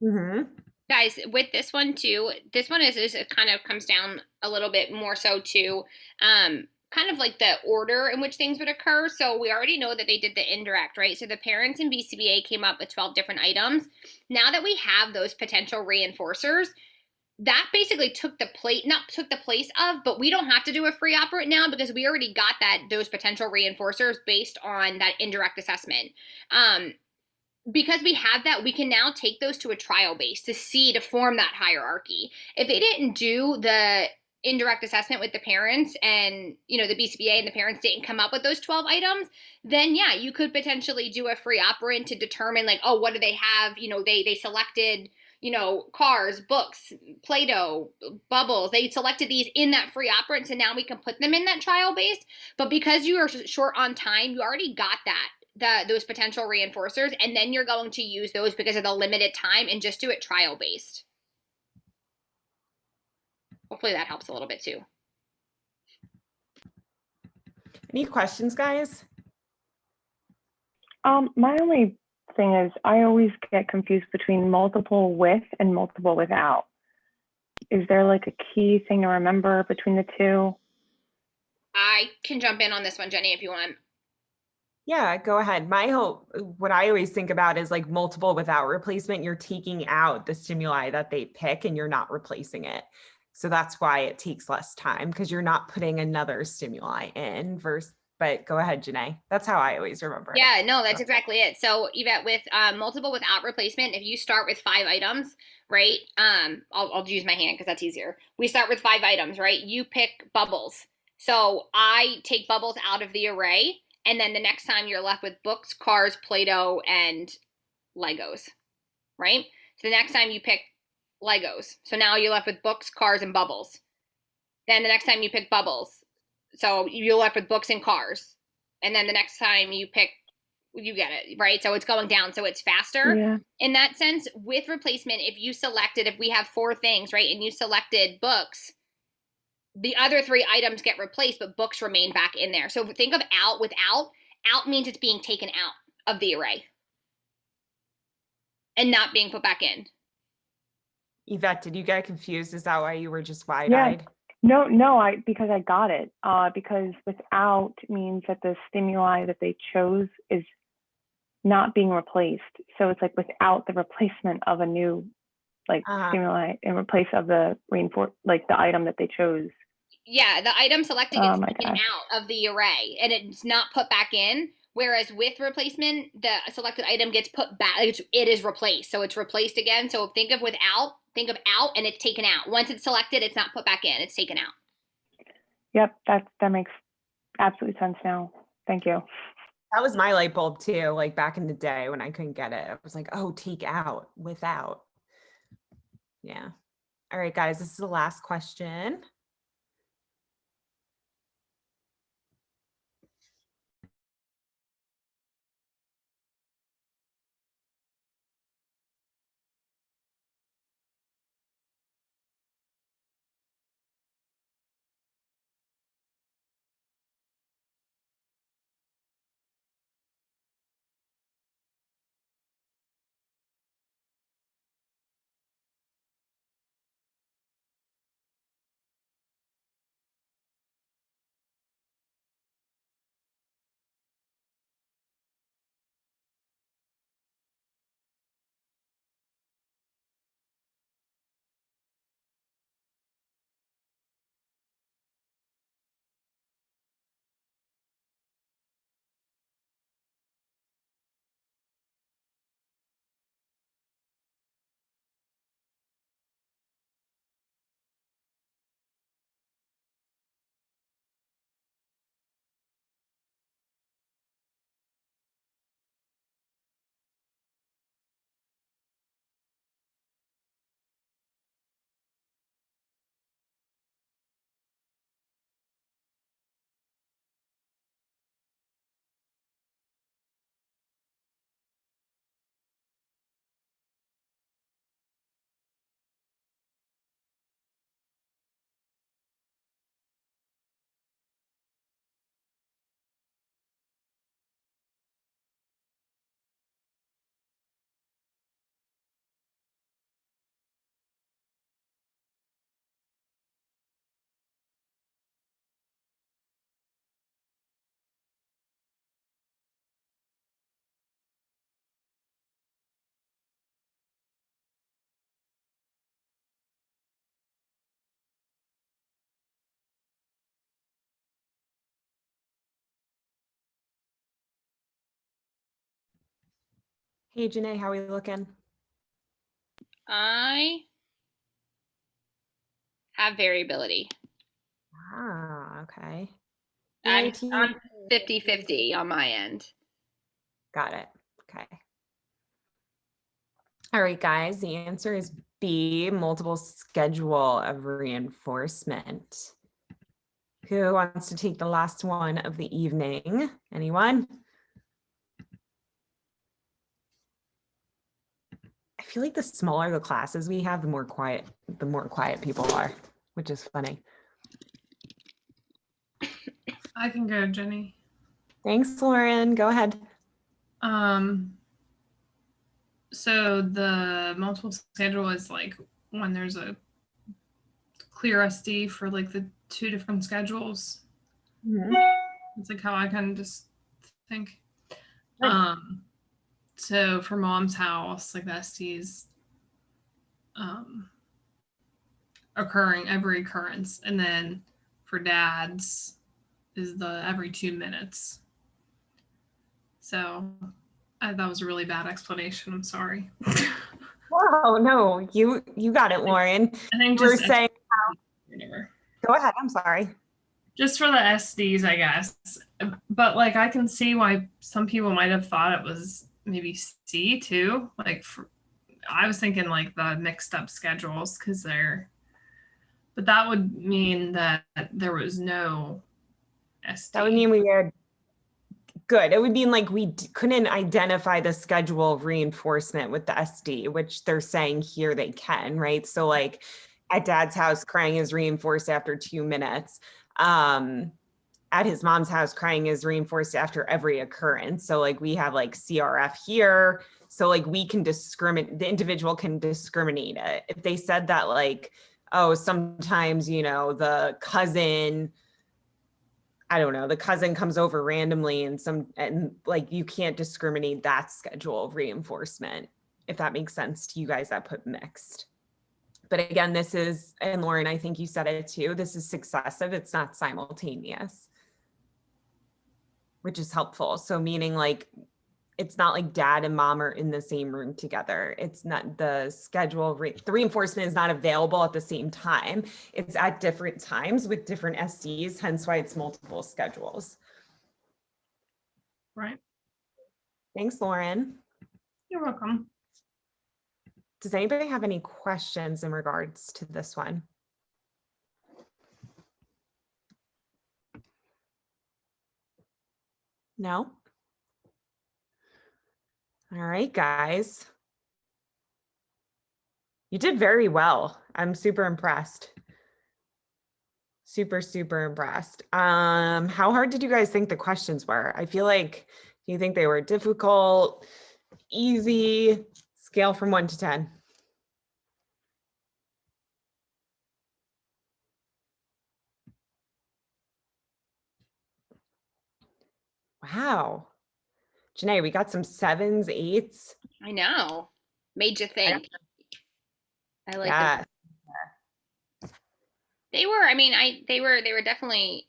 Mm-hmm. Guys, with this one too, this one is it kind of comes down a little bit more so to kind of like the order in which things would occur. So we already know that they did the indirect, right? So the parents in BCBA came up with 12 different items. Now that we have those potential reinforcers, that basically took the place, not took the place of, but we don't have to do a free operate now because we already got those potential reinforcers based on that indirect assessment. Because we have that, we can now take those to a trial base to form that hierarchy. If they didn't do the indirect assessment with the parents and, the BCBA and the parents didn't come up with those 12 items, then yeah, you could potentially do a free operant to determine like, oh, what do they have? They selected, cars, books, Play-Doh, bubbles. They selected these in that free operant. So now we can put them in that trial base. But because you are short on time, you already got those potential reinforcers, and then you're going to use those because of the limited time and just do it trial based. Hopefully that helps a little bit too. Any questions, guys? My only thing is I always get confused between multiple with and multiple without. Is there like a key thing to remember between the two? I can jump in on this one, Jenny, if you want. Yeah, go ahead. What I always think about is like multiple without replacement. You're taking out the stimuli that they pick and you're not replacing it. So that's why it takes less time because you're not putting another stimuli in but go ahead, Janae. That's how I always remember it. Yeah, no, that's exactly it. So Yvette, with multiple without replacement, if you start with 5 items, right? I'll use my hand because that's easier. We start with 5 items, right? You pick bubbles. So I take bubbles out of the array. And then the next time you're left with books, cars, Play-Doh, and Legos, right? So the next time you pick Legos. So now you're left with books, cars, and bubbles. Then the next time you pick bubbles. So you're left with books and cars. And then the next time you pick, you get it, right? So it's going down. So it's faster in that sense. With replacement, if we have 4 things, right? And you selected books, the other 3 items get replaced, but books remain back in there. So think of out means it's being taken out of the array and not being put back in. Yvette, did you get confused? Is that why you were just wide-eyed? No, because I got it. Because without means that the stimuli that they chose is not being replaced. So it's like without the replacement of a new stimuli in replace of the the item that they chose. Yeah, the item selected gets taken out of the array and it's not put back in. Whereas with replacement, the selected item gets put back. It is replaced. So it's replaced again. So think of out and it's taken out. Once it's selected, it's not put back in. It's taken out. Yep, that makes absolute sense now. Thank you. That was my light bulb too, like back in the day when I couldn't get it. I was like, oh, take out without. Yeah. All right, guys, this is the last question. Hey, Janae, how are we looking? I have variability. Ah, okay. I'm EIT, 50-50 on my end. got it. Okay. All right, guys, the answer is B, multiple schedule of reinforcement. Who wants to take the last one of the evening? Anyone? I feel like the smaller the classes we have, the more quiet people are, which is funny. I can go, Jenny. Thanks, Lauren. Go ahead. So the multiple schedule is like when there's a clear SD for like the two different schedules. Mhm. It's like how I kind of just think. Right. So for mom's house, like the SDs occurring every occurrence, and then for dad's is the every 2 minutes. So that was a really bad explanation. I'm sorry. Oh no, you got it, Lauren. I think You were just saying whatever. Go ahead. I'm sorry. Just for the SDs, I guess. But like I can see why some people might have thought it was maybe C too. Like I was thinking like the mixed up schedules because but that would mean that there was no SD. That would mean we had good. It would mean like we couldn't identify the schedule of reinforcement with the SD, which they're saying here they can, right? So like at dad's house, crying is reinforced after 2 minutes. At his mom's house, crying is reinforced after every occurrence. So like we have like CRF here. So like we can discriminate, the individual can discriminate it. If they said that like, oh, sometimes, you know, the cousin, I don't know, the cousin comes over randomly and like you can't discriminate that schedule of reinforcement, if that makes sense to you guys that put mixed. But again, this is, and Lauren, I think you said it too, this is successive, it's not simultaneous, which is helpful. So meaning like, it's not like dad and mom are in the same room together. It's not the schedule, the reinforcement is not available at the same time. It's at different times with different SDs, hence why it's multiple schedules. Right. Thanks, Lauren. You're welcome. Does anybody have any questions in regards to this one? No? All right, guys. You did very well. I'm super impressed. Super, super impressed. How hard did you guys think the questions were? I feel like, do you think they were difficult, easy, scale from 1 to 10? Wow. Janae, we got some 7s, 8s. I know. Made you think. I like Yeah. them. They were, I mean, they were definitely,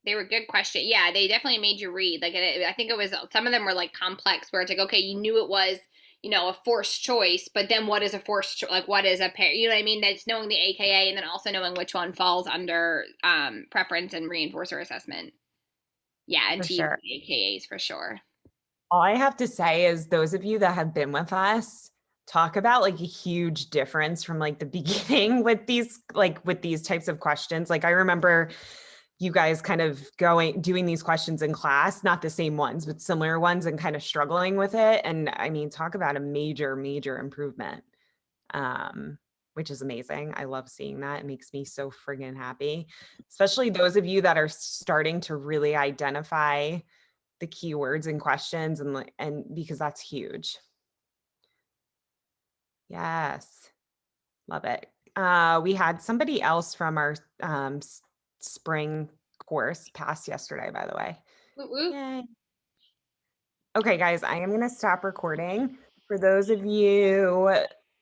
they were good questions. Yeah, they definitely made you read. Like, I think it was, some of them were like complex where it's like, okay, you knew it was, you know, a forced choice, but then what is a forced choice? Like, what is a pair? You know what I mean? That's knowing the AKA and then also knowing which one falls under preference and reinforcer assessment. Yeah, and For to sure. use the AKAs for sure. All I have to say is those of you that have been with us talk about like a huge difference from like the beginning with these types of questions. Like I remember you guys kind of doing these questions in class, not the same ones, but similar ones and kind of struggling with it. And I mean, talk about a major, major improvement, which is amazing. I love seeing that. It makes me so friggin' happy, especially those of you that are starting to really identify the keywords and questions and because that's huge. Yes, love it. We had somebody else from our spring course pass yesterday, by the way. Woo woo. Yay. Okay, guys, I am going to stop recording. For those of you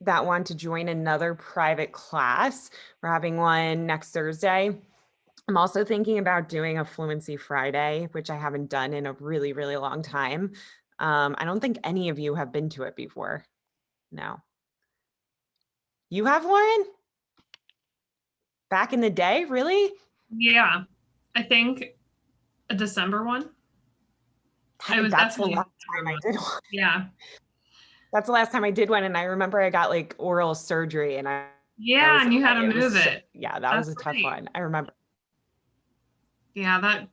that want to join another private class, we're having one next Thursday. I'm also thinking about doing a Fluency Friday, which I haven't done in a really, really long time. I don't think any of you have been to it before. No. You have, Lauren? Back in the day, really? Yeah, I think a December one. It was That's the definitely a last December time I one. did one. Yeah. That's the last time I did one, and I remember I got like oral surgery, and I Yeah, was, and you had to it was move so- it. yeah, that was That's a tough right. one. I remember. Yeah, that